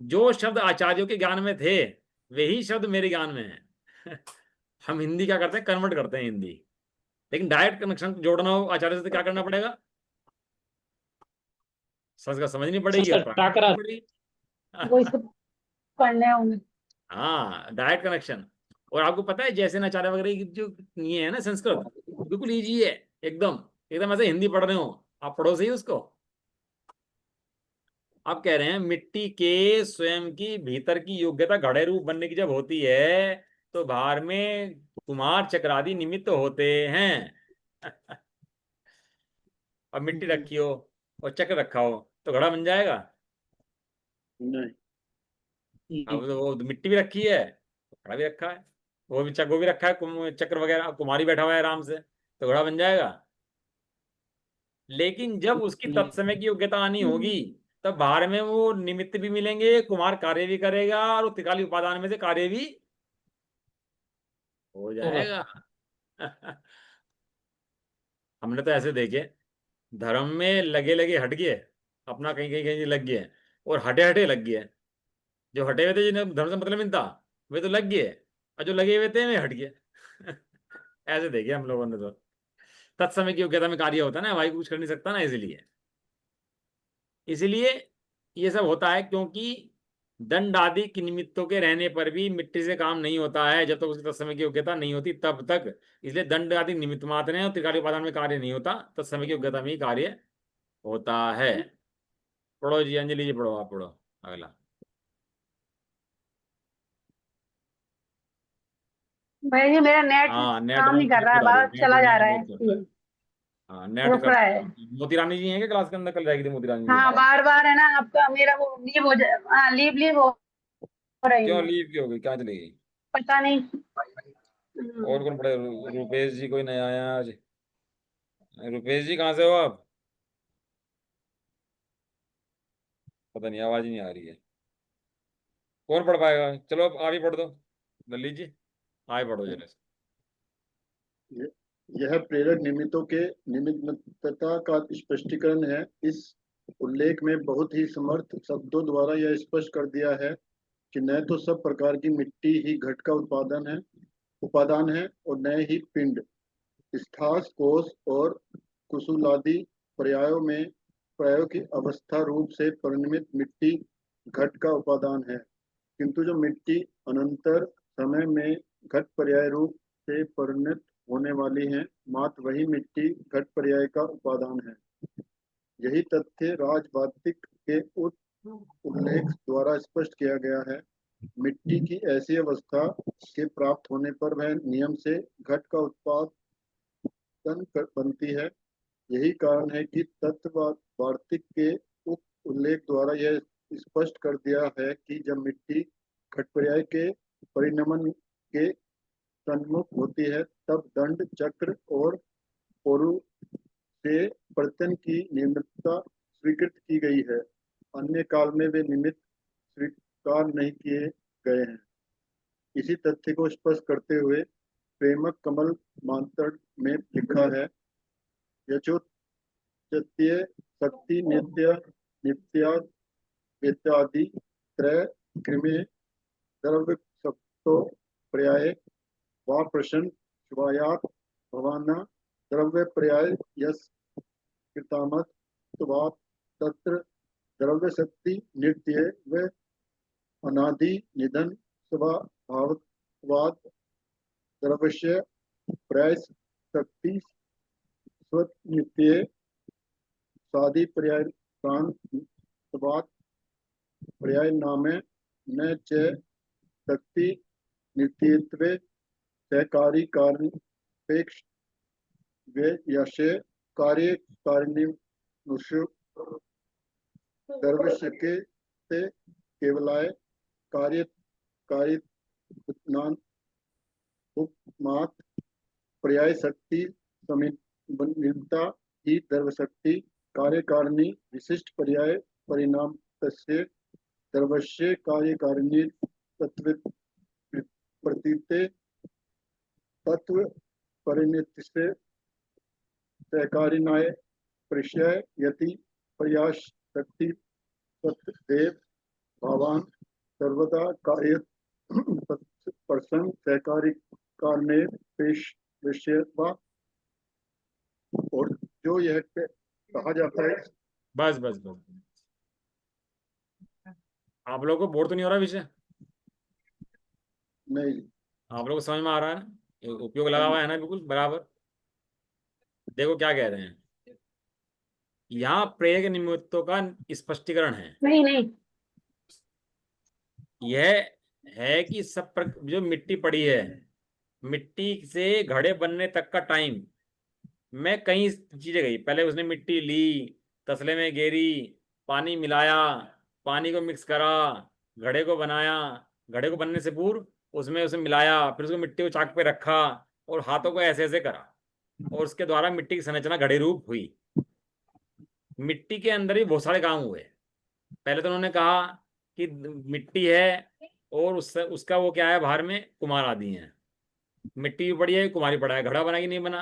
जो शब्द आचार्यों के ज्ञान में थे वही शब्द मेरे ज्ञान में है। हम हिंदी क्या करते हैं, कन्वर्ट करते हैं हिंदी। लेकिन डायरेक्ट कनेक्शन जोड़ना हो आचार्य से तो क्या करना पड़ेगा? संस्कृत समझनी पड़ेगी और संस्कृत पढ़नी टाकरा पड़ेगी। वो इसको पढ़ने होंगे। हाँ, डायरेक्ट कनेक्शन। और आपको पता है जैसे आचार्य वगैरह की जो ये है ना संस्कृत, बिल्कुल इजी है, एकदम एकदम ऐसे हिंदी पढ़ रहे हो आप, पढ़ो सही उसको। आप कह रहे हैं मिट्टी के स्वयं की भीतर की योग्यता घड़े रूप बनने की जब होती है तो बाहर में कुमार चक्र आदि निमित्त होते हैं। अब मिट्टी रखी हो और चक्र रखा हो तो घड़ा बन जाएगा? नहीं। अब तो वो मिट्टी भी रखी है, घड़ा भी रखा है, वो भी चक्र, वो भी रखा है, चक्र वगैरह, कुमारी बैठा हुआ है आराम से, तो घड़ा बन जाएगा। लेकिन जब उसकी तत्समय की योग्यता आनी होगी तब बाहर में वो निमित्त भी मिलेंगे, कुमार कार्य भी करेगा और वो त्रिकाली उपादान में से कार्य भी हो जाएगा। हमने तो ऐसे देखे, धर्म में लगे लगे हट गए, अपना कहीं कहीं कहीं लग गए, और हटे हटे लग गए। जो हटे हुए थे जिन्हें धर्म से मतलब नहीं था वे तो लग गए, और जो लगे हुए थे वे हट गए। ऐसे देखे हम लोगों ने तो। तत्समय की योग्यता में कार्य होता है ना, भाई कुछ कर नहीं सकता ना, इसलिए ये सब होता है। क्योंकि दंड आदि की निमित्तों के रहने पर भी मिट्टी से काम नहीं होता है जब तक उसकी तत्समय की योग्यता नहीं होती तब तक। इसलिए दंड आदि निमित्त मात्र हैं और त्रिकाली उपादान में कार्य नहीं होता, तत्समय की योग्यता में ही कार्य होता है। पढ़ो जी, अंजलि जी पढ़ो, आप पढ़ो अगला। भाई जी मेरा नेट हाँ, नेट काम नहीं कर रहा है, बार चला जा रहा है, हाँ नेट रुक रहा है। मोती रानी जी हैं क्या क्लास के अंदर? कल रहेगी थी मोती रानी जी? हाँ बार बार है ना आपका, मेरा वो लीव हो जाए, हाँ लीव हो रही क्यों है, लीव की हो गई, क्या चली गई? पता नहीं। और कौन पढ़े? रुपेश जी कोई नया आया आज? रुपेश जी कहाँ से हो आप? पता नहीं, आवाज ही नहीं आ रही है। कौन पढ़ पाएगा? चलो अब आप ही पढ़ दो, ललित जी आए पढ़ो जरा। यह प्रेरक निमित्तों के निमित्तता का स्पष्टीकरण है। इस उल्लेख में बहुत ही समर्थ शब्दों द्वारा यह स्पष्ट कर दिया है कि न तो सब प्रकार की मिट्टी ही घट का उपादान है और न ही पिंड, स्थास, कोश और कुसुलादि पर्यायों की अवस्था रूप से परिणमित मिट्टी घट का उपादान है। किंतु जो मिट्टी अनंतर समय में घट पर्याय रूप से परिणत होने वाली है, मात्र वही मिट्टी घट पर्याय का उपादान है। यही तथ्य राजवार्तिक के उल्लेख द्वारा स्पष्ट किया गया है। मिट्टी की ऐसी अवस्था के प्राप्त होने पर वह नियम से घट का उत्पादन बनती है। यही कारण है कि तत्ववार्तिक के उल्लेख द्वारा यह स्पष्ट कर दिया है कि जब मिट्टी घट पर्याय के परिणमन के सन्मुख होती है तब दंड, चक्र और पोरु से प्रत्यन की निमित्तता स्वीकृत की गई है, अन्य काल में वे निमित्त स्वीकार नहीं किए गए हैं। इसी तथ्य को स्पष्ट करते हुए प्रेमक कमल मांत्रण में लिखा है, यथोचित्य शक्ति नित्य नित्या इत्यादि त्रय कृमे द्रव्य सप्तो पर्याय वा प्रश्न शिवायात भवाना द्रव्य पर्याय यस कृतामत तत्र द्रव्य शक्ति नित्य व अनादि निधन स्वभाववाद द्रव्य पर्याय शक्ति स्वत नित्य सादि पर्याय कान पर्याय नामे न च शक्ति नित्यत्वे सहकारी कारणपेक्ष वे यशे कार्य कारिणी सर्वशक्य से केवलाय कार्य कार्य उपमात पर्याय शक्ति समिता ही सर्वशक्ति कार्यकारिणी विशिष्ट पर्याय परिणाम तस्य सर्वस्व कार्यकारिणी तत्व प्रतीते तत्व परिणति से सहकारिणाय प्रशय यति प्रयास शक्ति तत्देव भावान सर्वदा कार्य प्रसन्न सहकारी कारणे पेश विषय और जो यह कहा जाता है। बस बस बस, आप लोगों को बोर तो नहीं हो रहा विषय? नहीं, आप लोगों को समझ में आ रहा है ना? ये उपयोग लगा हुआ है ना बिल्कुल बराबर? देखो क्या कह रहे हैं यहाँ, प्रेरक निमित्तों का स्पष्टीकरण है। नहीं नहीं, यह है कि जो मिट्टी पड़ी है, मिट्टी से घड़े बनने तक का टाइम में कई चीजें गई। पहले उसने मिट्टी ली, तसले में गेरी, पानी मिलाया, पानी को मिक्स करा, घड़े को बनाया, घड़े को बनने से पूर्व उसमें उसे मिलाया, फिर उसको मिट्टी को चाक पे रखा और हाथों को ऐसे ऐसे करा और उसके द्वारा मिट्टी की संरचना घड़े रूप हुई। मिट्टी के अंदर ही बहुत सारे काम हुए। पहले तो उन्होंने कहा कि मिट्टी है और उसका वो क्या है, बाहर में कुम्हार आदि हैं। मिट्टी भी पड़ी है, कुम्हारी पड़ा है, घड़ा बना कि नहीं बना?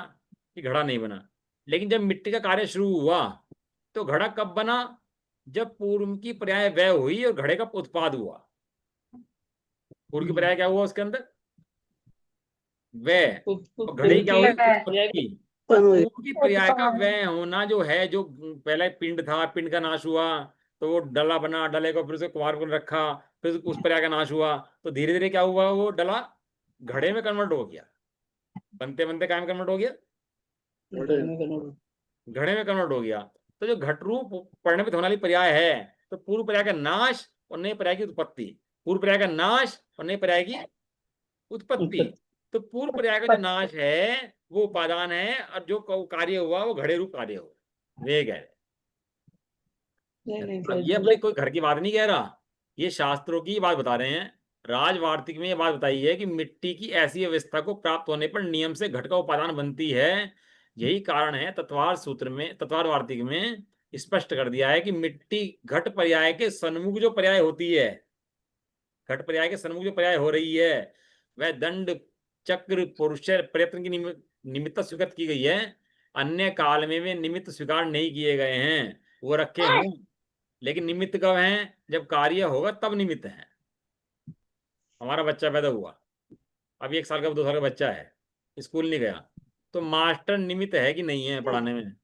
कि घड़ा नहीं बना। लेकिन जब मिट्टी का कार्य शुरू हुआ तो घड़ा कब बना? जब पूर्व की पर्याय व्यय हुई और घड़े का उत्पाद हुआ। पूर्व की पर्याय क्या हुआ उसके अंदर? व्यय। और घड़े की क्या हुई? उत्पत्ति। तो पूर्व की पर्याय का व्यय होना जो है, जो पहले पिंड था, पिंड का नाश हुआ तो वो डला बना, डले को फिर उसे कुम्हार को रखा, फिर उस पर्याय का नाश हुआ तो धीरे धीरे क्या हुआ, वो डला घड़े में कन्वर्ट हो गया। बनते बनते काय में कन्वर्ट हो गया? घड़े में कन्वर्ट हो गया। तो जो घट रूप परिणमित होने वाली पर्याय है, तो पूर्व पर्याय का नाश और नए पर्याय की उत्पत्ति, पूर्व पर्याय का नाश और नए पर्याय की उत्पत्ति। तो पूर्व पर्याय का जो नाश है वो उपादान है और जो कार्य हुआ वो घड़े रूप कार्य हुआ। वे कह रहे, अब ये अपने कोई घर की बात नहीं कह रहा, ये शास्त्रों की बात बता रहे हैं। राजवार्तिक में ये बात बताई है कि मिट्टी की ऐसी अवस्था को प्राप्त होने पर नियम से घट का उपादान बनती है। यही कारण है तत्वार सूत्र में, तत्वार वार्तिक में स्पष्ट कर दिया है कि मिट्टी घट पर्याय के सन्मुख जो पर्याय होती है, घट पर्याय के सन्मुख जो पर्याय हो रही है, वह दंड चक्र पुरुष प्रयत्न की निमित्त स्वीकृत की गई है। अन्य काल में वे निमित्त स्वीकार नहीं किए गए हैं, वो रखे हों, लेकिन निमित्त कब हैं? जब कार्य होगा तब निमित्त है। हमारा बच्चा पैदा हुआ, अभी 1 साल का 2 साल का बच्चा है, स्कूल नहीं गया, तो मास्टर निमित्त है कि नहीं है पढ़ाने में?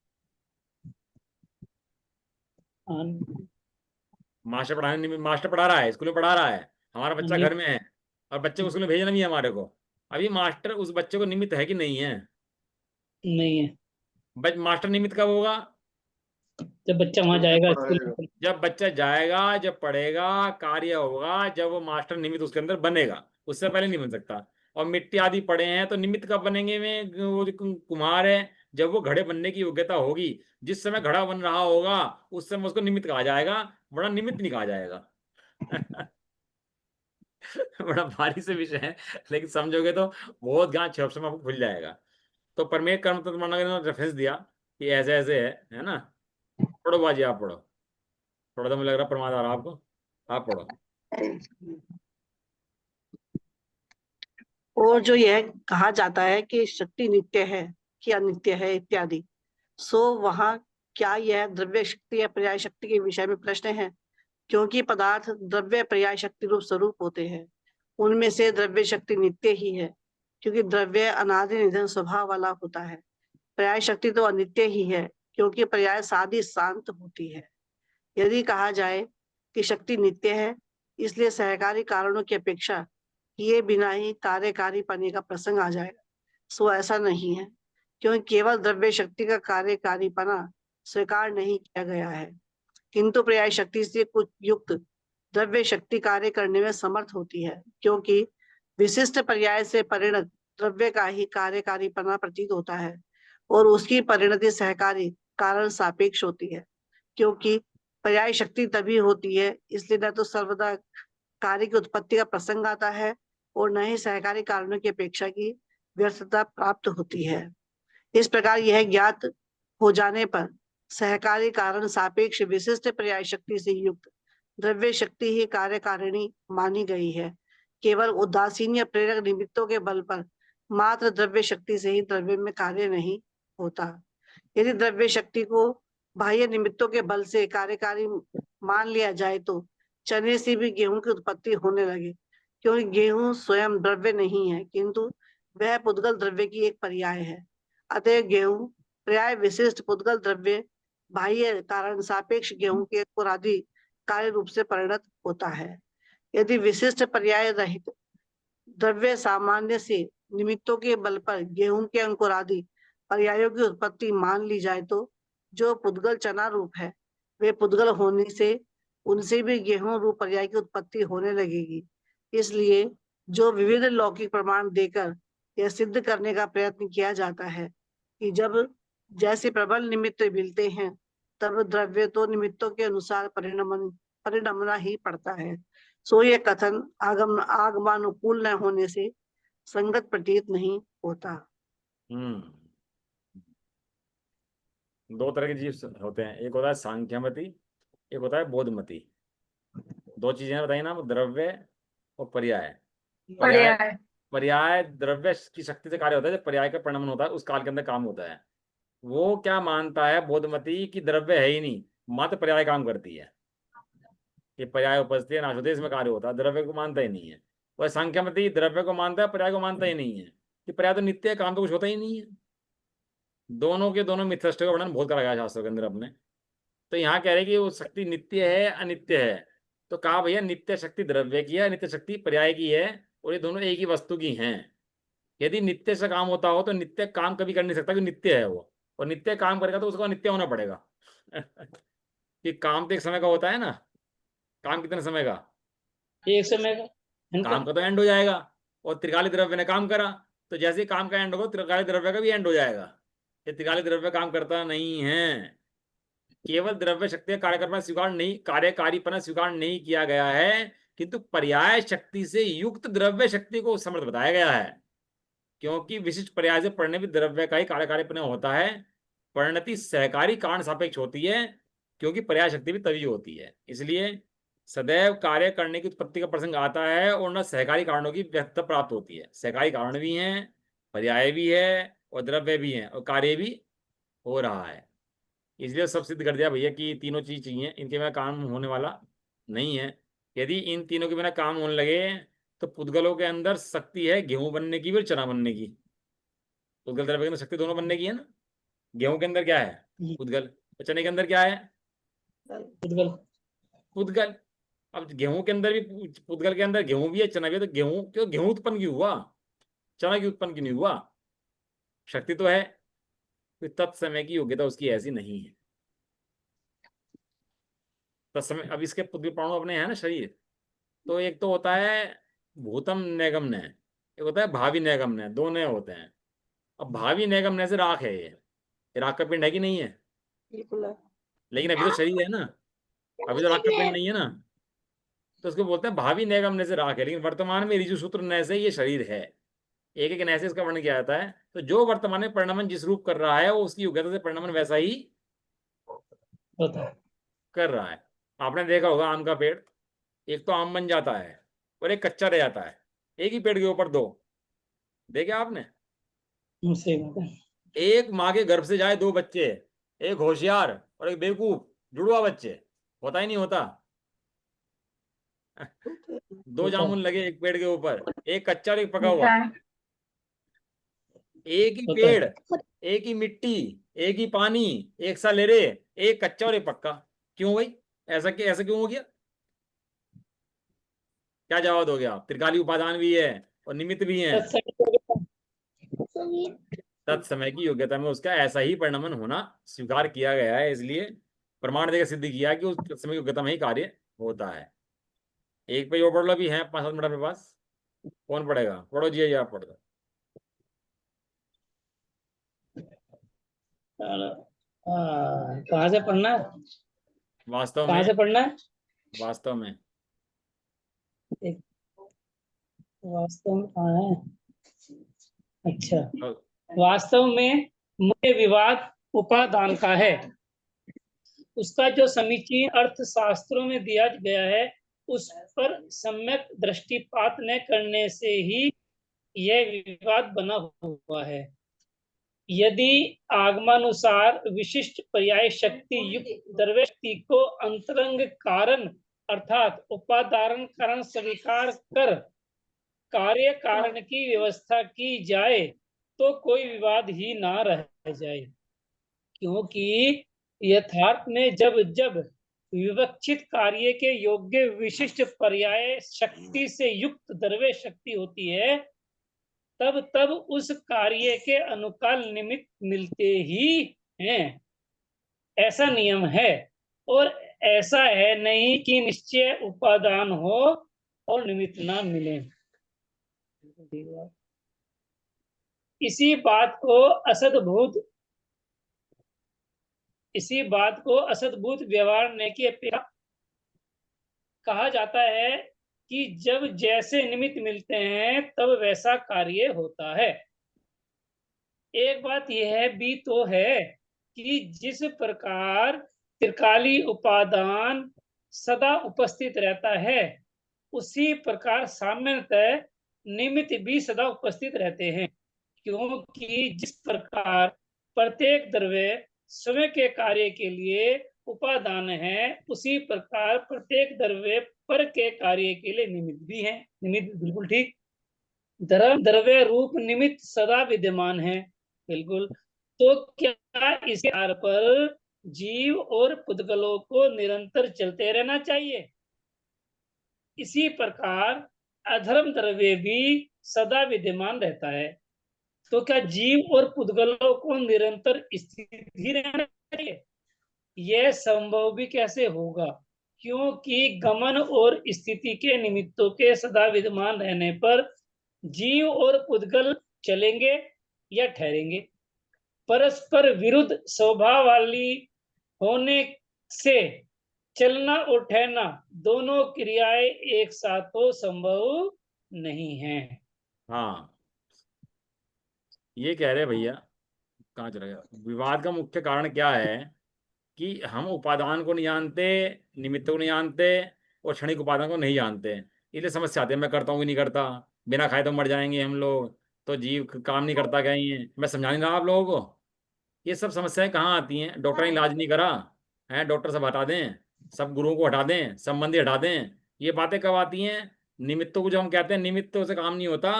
मास्टर पढ़ा रहा है, स्कूल में पढ़ा रहा है, हमारा बच्चा घर में है और बच्चे को स्कूल में भेजना भी है हमारे को। अभी मास्टर उस बच्चे को निमित्त है कि नहीं है? नहीं है। मास्टर निमित्त कब होगा? जब बच्चा वहां जाएगा स्कूल, जब बच्चा जाएगा, जब पढ़ेगा, कार्य होगा, जब वो मास्टर निमित्त उसके अंदर बनेगा, उससे पहले नहीं बन सकता। और मिट्टी आदि पड़े हैं तो निमित्त कब बनेंगे? में वो जो कुम्हार है, जब वो घड़े बनने की योग्यता होगी, जिस समय घड़ा बन रहा होगा उस समय उसको निमित्त कहा जाएगा, बड़ा निमित्त नहीं कहा जाएगा। बड़ा भारी से विषय है, लेकिन समझोगे तो बहुत ज्ञान 6 में आपको खुल जाएगा। तो परमेय कर्म तत्व ने रेफरेंस दिया कि ऐसे ऐसे है ना। पढ़ो बाजी, आप पढ़ो, थोड़ा सा मुझे लग रहा प्रमाद आ रहा आपको, आप पढ़ो। और जो यह कहा जाता है कि शक्ति नित्य है कि अनित्य है इत्यादि, सो वहाँ क्या यह द्रव्य शक्ति या पर्याय शक्ति के विषय में प्रश्न है, क्योंकि पदार्थ द्रव्य पर्याय शक्ति रूप स्वरूप होते हैं। उनमें से द्रव्य शक्ति नित्य ही है, क्योंकि द्रव्य अनादि निधन स्वभाव वाला होता है। पर्याय शक्ति तो अनित्य ही है, क्योंकि पर्याय सादी शांत होती है। यदि कहा जाए कि शक्ति नित्य है, इसलिए सहकारी कारणों की अपेक्षा किए बिना ही कार्यकारी पने का प्रसंग आ जाएगा, सो ऐसा नहीं है, क्योंकि केवल द्रव्य शक्ति का कार्यकारीपना स्वीकार नहीं किया गया है, किंतु पर्याय शक्ति से कुछ युक्त द्रव्य शक्ति कार्य करने में समर्थ होती है, क्योंकि विशिष्ट पर्याय से परिणत द्रव्य का ही कार्यकारीपना प्रतीत होता है और उसकी परिणति सहकारी कारण सापेक्ष होती है। क्योंकि पर्याय शक्ति तभी होती है, इसलिए न तो सर्वदा कार्य की उत्पत्ति का प्रसंग आता है और न ही सहकारी कारणों की अपेक्षा की व्यर्थता प्राप्त होती है। इस प्रकार यह ज्ञात हो जाने पर सहकारी कारण सापेक्ष विशिष्ट पर्याय शक्ति से युक्त द्रव्य शक्ति ही कार्यकारिणी मानी गई है। केवल उदासीन या प्रेरक निमित्तों के बल पर मात्र द्रव्य शक्ति से ही द्रव्य में कार्य नहीं होता। यदि द्रव्य शक्ति को बाह्य निमित्तों के बल से कार्यकारी मान लिया जाए तो चने से भी गेहूं की उत्पत्ति होने लगे, क्योंकि गेहूं स्वयं द्रव्य नहीं है, किंतु वह पुद्गल द्रव्य की एक पर्याय है। अतः गेहूं पर्याय विशिष्ट पुद्गल द्रव्य बाह्य कारण सापेक्ष गेहूं के पुरादि कार्य रूप से परिणत होता है। यदि विशिष्ट पर्याय रहित द्रव्य सामान्य से निमित्तों के बल पर गेहूं के अंकुरादि पर्यायों की उत्पत्ति मान ली जाए तो जो पुद्गल चना रूप है वे पुद्गल होने से उनसे भी गेहूं रूप पर्याय की उत्पत्ति होने लगेगी। इसलिए जो विविध लौकिक प्रमाण देकर यह सिद्ध करने का प्रयत्न किया जाता है कि जब जैसे प्रबल निमित्त मिलते हैं तब द्रव्य तो निमित्तों के अनुसार परिणमना ही पड़ता है, सो यह कथन आगमानुकूल न होने से संगत प्रतीत नहीं होता। दो तरह के जीव होते हैं, एक होता है सांख्यमति, एक होता है बोधमति। दो चीजें बताई ना, द्रव्य और पर्याय। पर्याय द्रव्य की शक्ति से कार्य होता है, जब पर्याय का परिणमन होता है उस काल के अंदर काम होता है। वो क्या मानता है बोधमती कि द्रव्य है ही नहीं, मात्र पर्याय काम करती है, कि पर्याय उपस्थिति है नाश में कार्य होता है, द्रव्य को मानता ही नहीं है। वह सांख्यमती द्रव्य को मानता है, पर्याय को मानता ही नहीं है, कि पर्याय तो नित्य है, काम तो कुछ होता ही नहीं है। दोनों के दोनों मिथ्याष्ट का वर्णन बहुत करा गया शास्त्रों के अंदर अपने। तो यहाँ कह रहे कि वो शक्ति नित्य है अनित्य है, तो कहा भैया नित्य शक्ति द्रव्य की है, नित्य शक्ति पर्याय की है, और ये दोनों एक ही वस्तु की हैं। यदि नित्य से काम होता हो तो नित्य काम कभी कर नहीं सकता, कि नित्य है वो, और नित्य काम करेगा तो उसको नित्य होना पड़ेगा। कि काम तो एक समय का होता है ना, काम कितने समय का? एक समय का। काम का तो एंड हो जाएगा, और त्रिकाली द्रव्य ने काम करा, तो जैसे काम का एंड होगा त्रिकाली द्रव्य का भी एंड हो जाएगा। ये त्रिकाली द्रव्य काम करता नहीं है, केवल द्रव्य शक्ति कार्यकारीपना स्वीकार नहीं किया गया है, किंतु पर्याय शक्ति से युक्त द्रव्य शक्ति को समर्थ बताया गया है। क्योंकि विशिष्ट पर्याय से पढ़ने भी द्रव्य का ही कार्यकारीपना होता है, परिणति सहकारी कारण सापेक्ष होती है, क्योंकि पर्याय शक्ति भी तभी होती है। इसलिए सदैव कार्य करने की उत्पत्ति का प्रसंग आता है और न सहकारी कारणों की व्यर्थता प्राप्त होती है। सहकारी कारण भी हैं, पर्याय भी है, और द्रव्य भी है, और कार्य भी हो रहा है। इसलिए सब सिद्ध कर दिया भैया कि तीनों चीज चाहिए, इनके बिना काम होने वाला नहीं है। यदि इन तीनों के बिना काम होने लगे तो पुद्गलों के अंदर शक्ति है गेहूं बनने की भी और चना बनने की। पुद्गल द्रव्य के अंदर शक्ति दोनों बनने की है ना। गेहूं के अंदर क्या है? पुद्गल। और चने के अंदर क्या है? पुद्गल। अब गेहूं के अंदर भी, पुद्गल के अंदर गेहूं भी है, चना भी है, तो गेहूं क्यों, गेहूं उत्पन्न क्यों हुआ, चना क्यों उत्पन्न क्यों नहीं हुआ? शक्ति तो है, तत्समय की योग्यता उसकी ऐसी नहीं है। तत्समय, अब इसके प्राणु अपने हैं ना शरीर, तो एक तो होता है भूतम नैगम्य, एक होता है भावी नैगम्य, दो नए होते हैं। अब भावी नैगम्य से राख है, ये राख का पिंड है कि नहीं है? लेकिन अभी तो शरीर है ना, अभी तो राख का पिंड नहीं है ना, तो उसको बोलते हैं भावी नैगम्य से राख है। लेकिन वर्तमान में ऋजु सूत्र नय से ये शरीर है, एक एक नय से इसका वर्णन किया जाता है। तो जो वर्तमान में परिणमन जिस रूप कर रहा है वो उसकी योग्यता से परिणमन वैसा ही कर रहा है। आपने देखा होगा आम का पेड़, एक तो आम बन जाता है और एक कच्चा रह जाता है, एक ही पेड़ के ऊपर दो। देखे आपने? एक माँ के गर्भ से जाए दो बच्चे, एक होशियार और एक बेवकूफ, जुड़वा बच्चे, होता ही नहीं होता। दो होता है। जामुन लगे एक पेड़ के ऊपर, एक कच्चा और एक पका होता हुआ, है। एक ही होता है। पेड़, एक ही मिट्टी, एक ही पानी, एक सा ले रहे, एक कच्चा और एक पक्का। क्यों भाई? ऐसा क्यों हो गया? क्या जवाब दोगे आप? त्रिकाली उपादान भी है और निमित्त भी है। तत्समय की योग्यता में उसका ऐसा ही परिणमन होना स्वीकार किया गया है, इसलिए प्रमाण देकर सिद्ध किया कि उस तत्समय की योग्यता में ही कार्य होता है। एक पे और पढ़ लो, भी है 5-7 मिनट मेरे पास। कौन पढ़ेगा? पढ़ो जी, आप पढ़ दो। कहाँ से पढ़ना है? वास्तव कहाँ में, से पढ़ना है? वास्तव में एक वास्तव में कहाँ है? अच्छा, तो वास्तव में मुख्य विवाद उपादान का है। उसका जो समीचीन अर्थ शास्त्रों में दिया गया है, उस पर सम्यक दृष्टिपात न करने से ही यह विवाद बना हुआ है। यदि आगमानुसार विशिष्ट पर्याय शक्ति युक्त द्रव्य शक्ति को अंतरंग कारण अर्थात उपादान कारण स्वीकार कर कार्य कारण की व्यवस्था की जाए तो कोई विवाद ही ना रह जाए, क्योंकि यथार्थ में जब जब विवक्षित कार्य के योग्य विशिष्ट पर्याय शक्ति से युक्त द्रव्य शक्ति होती है, तब तब उस कार्य के अनुकाल निमित्त मिलते ही हैं। ऐसा नियम है, और ऐसा है नहीं कि निश्चय उपादान हो और निमित्त ना मिले। इसी बात को असद्भूत व्यवहार ने की अपेक्षा कहा जाता है कि जब जैसे निमित्त मिलते हैं तब वैसा कार्य होता है। एक बात यह भी तो है कि जिस प्रकार त्रिकाली उपादान सदा उपस्थित रहता है, उसी प्रकार सामान्यतः निमित्त भी सदा उपस्थित रहते हैं, क्योंकि जिस प्रकार प्रत्येक द्रव्य स्वयं के कार्य के लिए उपादान है, उसी प्रकार प्रत्येक द्रव्य पर के कार्य के लिए निमित्त भी है। निमित्त बिल्कुल ठीक। द्रव्य रूप निमित्त सदा विद्यमान है, बिल्कुल। तो क्या इसके आधार पर जीव और पुद्गलों को निरंतर चलते रहना चाहिए? इसी प्रकार अधर्म द्रव्य भी सदा विद्यमान रहता है। तो क्या जीव और पुद्गलों को निरंतर स्थिर ही रहना चाहिए? यह संभव भी कैसे होगा, क्योंकि गमन और स्थिति के निमित्तों के सदा विद्यमान रहने पर जीव और पुद्गल चलेंगे या ठहरेंगे। परस्पर विरुद्ध स्वभाव वाली होने से चलना और ठहरना दोनों क्रियाएं एक साथ तो संभव नहीं है। हाँ, ये कह रहे भैया, कहाँ चला गया? विवाद का मुख्य कारण क्या है कि हम उपादान को नहीं जानते, निमित्त को नहीं जानते और क्षणिक उपादान को नहीं जानते। इसलिए समस्या आती है, मैं करता हूँ कि नहीं करता, बिना खाए तो मर जाएंगे हम लोग, तो जीव काम नहीं करता कहीं। मैं समझा नहीं रहा आप लोगों को? ये सब समस्याएं कहाँ आती हैं? डॉक्टर ने इलाज नहीं करा है, डॉक्टर सब हटा दें, सब गुरुओं को हटा दें, संबंधी हटा दें, ये बातें कब आती हैं? निमित्तों को, जो हम कहते हैं निमित्तों से काम नहीं होता,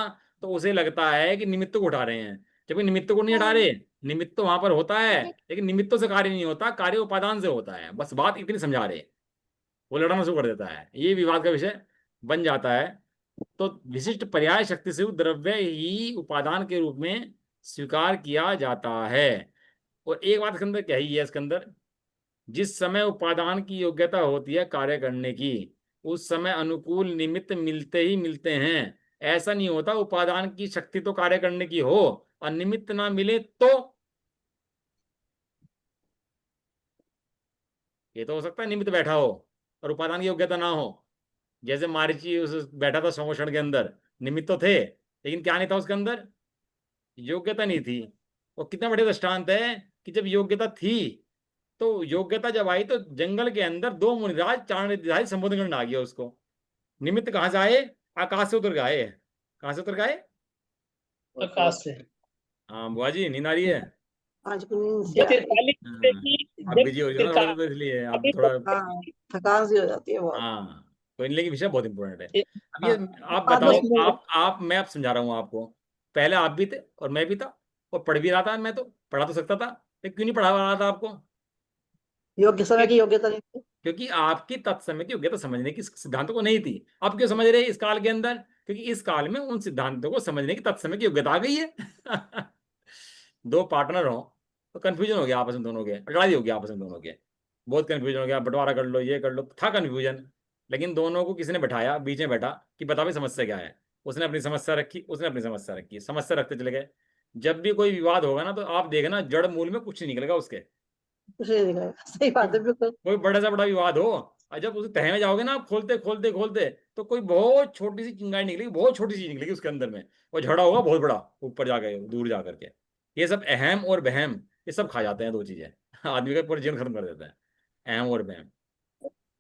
तो उसे लगता है कि निमित्तों को उठा रहे हैं, जबकि निमित्तों को नहीं हटा रहे। निमित्त तो वहां पर होता है, लेकिन निमित्तों से कार्य नहीं होता, कार्य उपादान से होता है। बस बात इतनी समझा रहे, वो लड़ना शुरू कर देता है, ये विवाद का विषय बन जाता है। तो विशिष्ट पर्याय शक्ति से द्रव्य ही उपादान के रूप में स्वीकार किया जाता है। और एक बात इसके अंदर क्या ही है, इसके अंदर जिस समय उपादान की योग्यता होती है कार्य करने की, उस समय अनुकूल निमित्त मिलते ही मिलते हैं। ऐसा नहीं होता उपादान की शक्ति तो कार्य करने की हो और निमित्त ना मिले तो। ये तो हो सकता है निमित्त बैठा हो और उपादान की योग्यता ना हो, जैसे मारीची उस बैठा था संगोष्ण के अंदर, निमित्त तो थे लेकिन क्या नहीं था उसके अंदर? योग्यता नहीं थी। और कितना बड़े दृष्टांत है कि जब योग्यता थी, तो योग्यता जब आई तो जंगल के अंदर 2 मुनिराज चारण संबोधन करने आ गया उसको। निमित्त कहाँ से आए? आकाश से उतर के आए। कहाँ से उतर के आए? आकाश से। हाँ बुआ जी, नींद आ रही है? आज की नींद से जो आ रही। त्रिकाली हाँ, आप बिजी हो रही हो ना थोड़ा, तो इसलिए आप थोड़ा। हाँ, थकान सी हो जाती है बहुत। हाँ, कोई नहीं, लेकिन विषय बहुत इंपॉर्टेंट है। अब ये हाँ, आप 5-10 बताओ, मिनट। मैं आप समझा रहा हूँ आपको। पहले आप भी थे और मैं भी था, और पढ़ भी रहा था, मैं तो पढ़ा तो सकता था, लेकिन क्यों नहीं पढ़ा रहा था आपको? योग्य समय की योग्यता नहीं थी। क्योंकि आपकी तत्समय की योग्यता समझने की सिद्धांतों को नहीं थी। अब क्यों समझ रहे हैं इस काल के अंदर? क्योंकि इस काल में उन सिद्धांतों को समझने की तत्समय की योग्यता आ गई है। दो पार्टनर हो तो कंफ्यूजन हो गया आपस में दोनों के, लड़ाई हो गया आपस में दोनों के, बहुत कंफ्यूजन हो गया, बंटवारा कर लो, ये कर लो, था कंफ्यूजन। लेकिन दोनों को किसी ने बैठाया, बीच में बैठा कि बता भाई समस्या क्या है। उसने अपनी समस्या रखी, उसने अपनी समस्या रखी, समस्या रखते चले गए। जब भी कोई विवाद होगा ना, तो आप देखना जड़ मूल में कुछ नहीं निकलेगा उसके। कुछ नहीं दिखाएगा, सही बात है बिल्कुल। कोई बड़ा से बड़ा विवाद हो, और जब उस तह में जाओगे ना, आप खोलते खोलते खोलते, तो कोई बहुत छोटी सी चिंगारी निकलेगी, बहुत छोटी सी चीज निकलेगी उसके अंदर में, और झगड़ा होगा बहुत बड़ा ऊपर जाके, दूर जा करके। ये सब अहम और बहम, ये सब खा जाते हैं, दो चीजें। आदमी का पूरा जीवन खत्म कर देता है, अहम और बहम।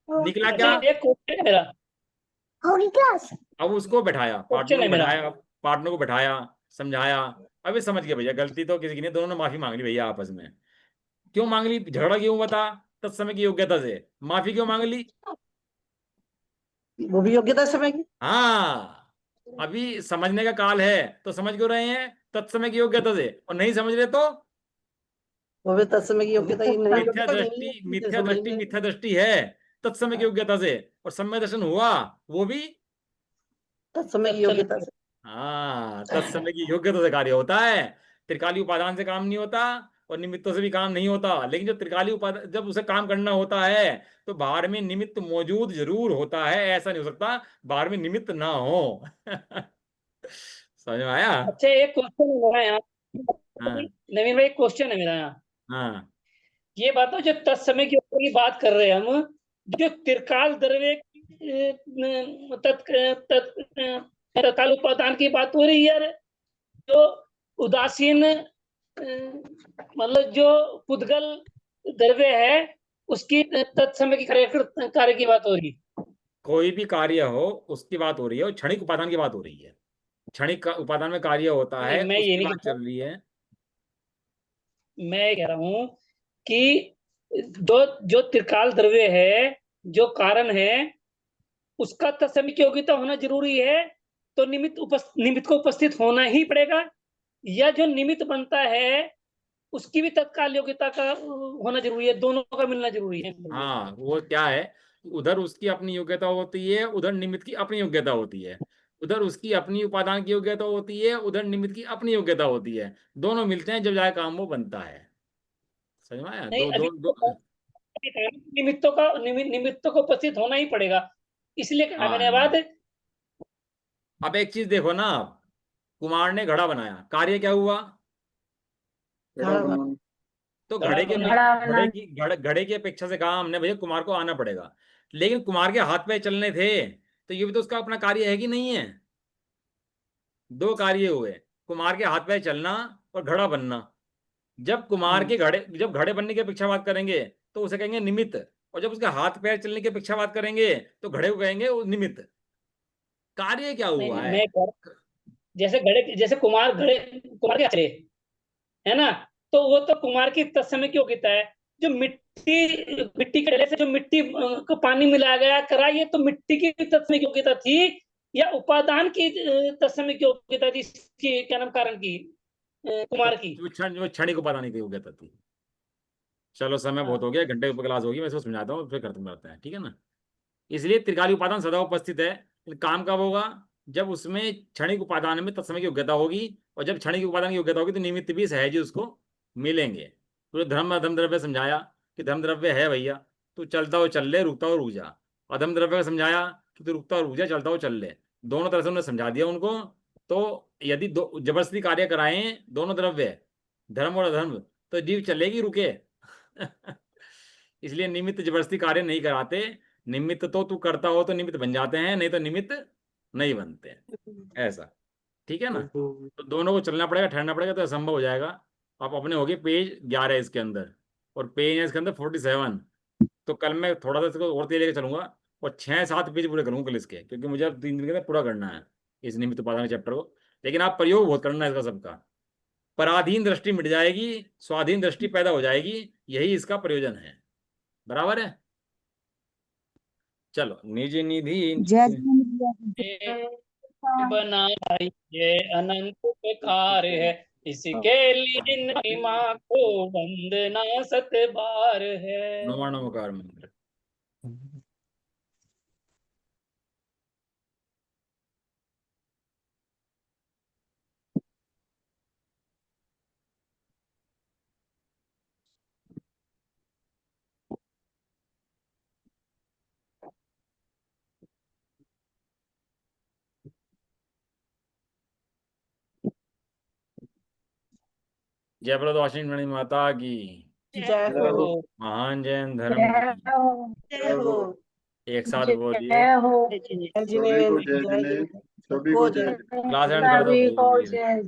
निकला अच्छा, क्या? एक क्वेश्चन है मेरा। अब उसको बैठाया, पार्टनर क्वेश्चन को है मेरा। बैठाया, पार्टनर को बैठाया, समझाया। अभी समझ गए भैया, गलती तो किसी की नहीं, दोनों ने माफी मांग ली भैया आपस में। क्यों मांग ली? झगड़ा क्यों बता? तत्समय की योग्यता से। माफी क्यों मांग ली? वो भी योग्यता समय की। हाँ, अभी समझने का काल है, तो समझ क्यों रहे हैं? तत्समय की योग्यता से। और नहीं समझ रहे तो वो भी तत्समय की योग्यता ही नहीं, मिथ्या योग्यता नहीं दृष्टि, है, मुझे मिथ्या समझ दृष्टि, में। मिथ्या दृष्टि है तत्समय की योग्यता से। और समय दर्शन हुआ, वो भी तत्समय की योग्यता से। हाँ, तत्समय की योग्यता से कार्य होता है। त्रिकाली उपादान से काम नहीं होता, और निमित्तों से भी काम नहीं होता। लेकिन जो त्रिकाली उपादान, जब उसे काम करना होता है, तो बाहर में निमित्त मौजूद जरूर होता है, ऐसा नहीं हो सकता बाहर में निमित्त ना हो। समझ में आया? अच्छा, एक क्वेश्चन है मेरा यहाँ। हाँ नवीन भाई, क्वेश्चन है मेरा यहाँ। हाँ ये बताओ, जो तत्समय की ऊपर की बात कर रहे हैं हम, जो त्रिकाल द्रव्य तत्काल उपादान की बात हो रही है यार, जो उदासीन मतलब जो पुद्गल द्रव्य है, उसकी तत्समय की कार्य की बात हो रही है। कोई भी कार्य हो, उसकी बात हो रही है, और क्षणिक उपादान की बात हो रही है। क्षणिक उपादान में कार्य होता नहीं, है, मैं ये उसकी नहीं बात कहता। चल रही है। मैं कह रहा हूं कि जो जो त्रिकाल द्रव्य है, जो कारण है, उसका तत्समय की योग्यता होना जरूरी है, तो निमित्त को उपस्थित होना ही पड़ेगा, या जो निमित्त बनता है उसकी भी तत्काल योग्यता का होना जरूरी है, दोनों का मिलना जरूरी है। हाँ, वो क्या है, उधर उसकी अपनी योग्यता होती है, उधर निमित्त की अपनी योग्यता होती है। उधर उसकी अपनी उपादान की योग्यता होती है, उधर निमित्त की अपनी योग्यता होती है। दोनों मिलते हैं, जब जाए काम वो बनता है। समझ में आया? नहीं, दो अभी दो दो। निमित्तों को उपस्थित होना ही पड़ेगा, इसलिए कहा मैंने हाँ, बात। अब एक चीज देखो ना आप, कुमार ने घड़ा बनाया, कार्य क्या हुआ? घड़ा बनाना। तो घड़ा बना। घड़े की अपेक्षा से कहा हमने भैया कुमार को आना पड़ेगा। लेकिन कुमार के हाथ पे चलने थे, तो ये भी तो उसका अपना कार्य है कि नहीं है? दो कार्य हुए, कुमार के हाथ पे चलना और घड़ा बनना। जब घड़े बनने की अपेक्षा बात करेंगे, तो उसे कहेंगे निमित्त। और जब उसके हाथ पैर चलने की अपेक्षा बात करेंगे, तो घड़े को कहेंगे वो निमित्त। कार्य क्या नहीं हुआ नहीं, है? जैसे कुमार के चले, है ना, तो वो तो कुमार की तत्समय की योग्यता है। जो मिट्टी के ढेले से जो मिट्टी को पानी मिलाया गया करा, ये तो मिट्टी की तत्समय की योग्यता थी, या उपादान की तत्समय की योग्यता थी, इसकी क्या नाम कारण की, कुमार की। वो क्षणिक उपादान की योग्यता थी। चलो, समय बहुत हाँ। हो गया, घंटे ऊपर क्लास होगी, मैं इसको समझाता हूँ, फिर खत्म करते हैं, ठीक है ना? इसलिए त्रिकाली उपादान सदा उपस्थित है। काम कब होगा? जब उसमें क्षणिक उपादान में तत्समय की योग्यता होगी, और जब क्षणिक उपादान की योग्यता होगी, तो निमित्त भी सहज ही उसको मिलेंगे। तो धर्म अधम द्रव्य समझाया कि धर्म द्रव्य है भैया, तू चलता हो चल ले, रुकता हो रुक जा। अधम द्रव्य का समझाया कि तू रुकता हो रुक जा, चलता हो चल ले। दोनों तरह से उन्होंने समझा दिया उनको। तो यदि दो जबरदस्ती कार्य कराएं दोनों द्रव्य, धर्म और अधर्म, तो जीव चलेगी रुके। इसलिए निमित्त जबरदस्ती कार्य नहीं कराते। निमित्त तो तू करता हो तो निमित्त बन जाते हैं, नहीं तो निमित्त नहीं बनते। ऐसा, ठीक है ना? तो दोनों को चलना पड़ेगा, ठहरना पड़ेगा, तो असंभव हो जाएगा। आप अपने हो गए पेज 11 इसके अंदर, और पेज है इसके अंदर 47। तो कल मैं थोड़ा सा इसको और तेज लेके चलूंगा, और 6-7 पेज पूरे करूंगा कल इसके, क्योंकि मुझे अब 3 दिन के अंदर पूरा करना है इस निमित्त उपादान चैप्टर को। लेकिन आप प्रयोग बहुत करना है इसका सबका, पराधीन दृष्टि मिट जाएगी, स्वाधीन दृष्टि पैदा हो जाएगी, यही इसका प्रयोजन है। बराबर है। चलो, निज निधि बनाइए अनंत प्रकार है, इसके लिए महिमा को वंदना सत बार है। नमोकार मंत्र। जय प्रदवासिनी माता की जय हो। महान जैन धर्म की जय हो। एक साथ बोलिए। जय हो। सभी को जय जिनेन्द्र, सभी को जय जिनेन्द्र। क्लास एंड कर दो सभी को प्लीज। जय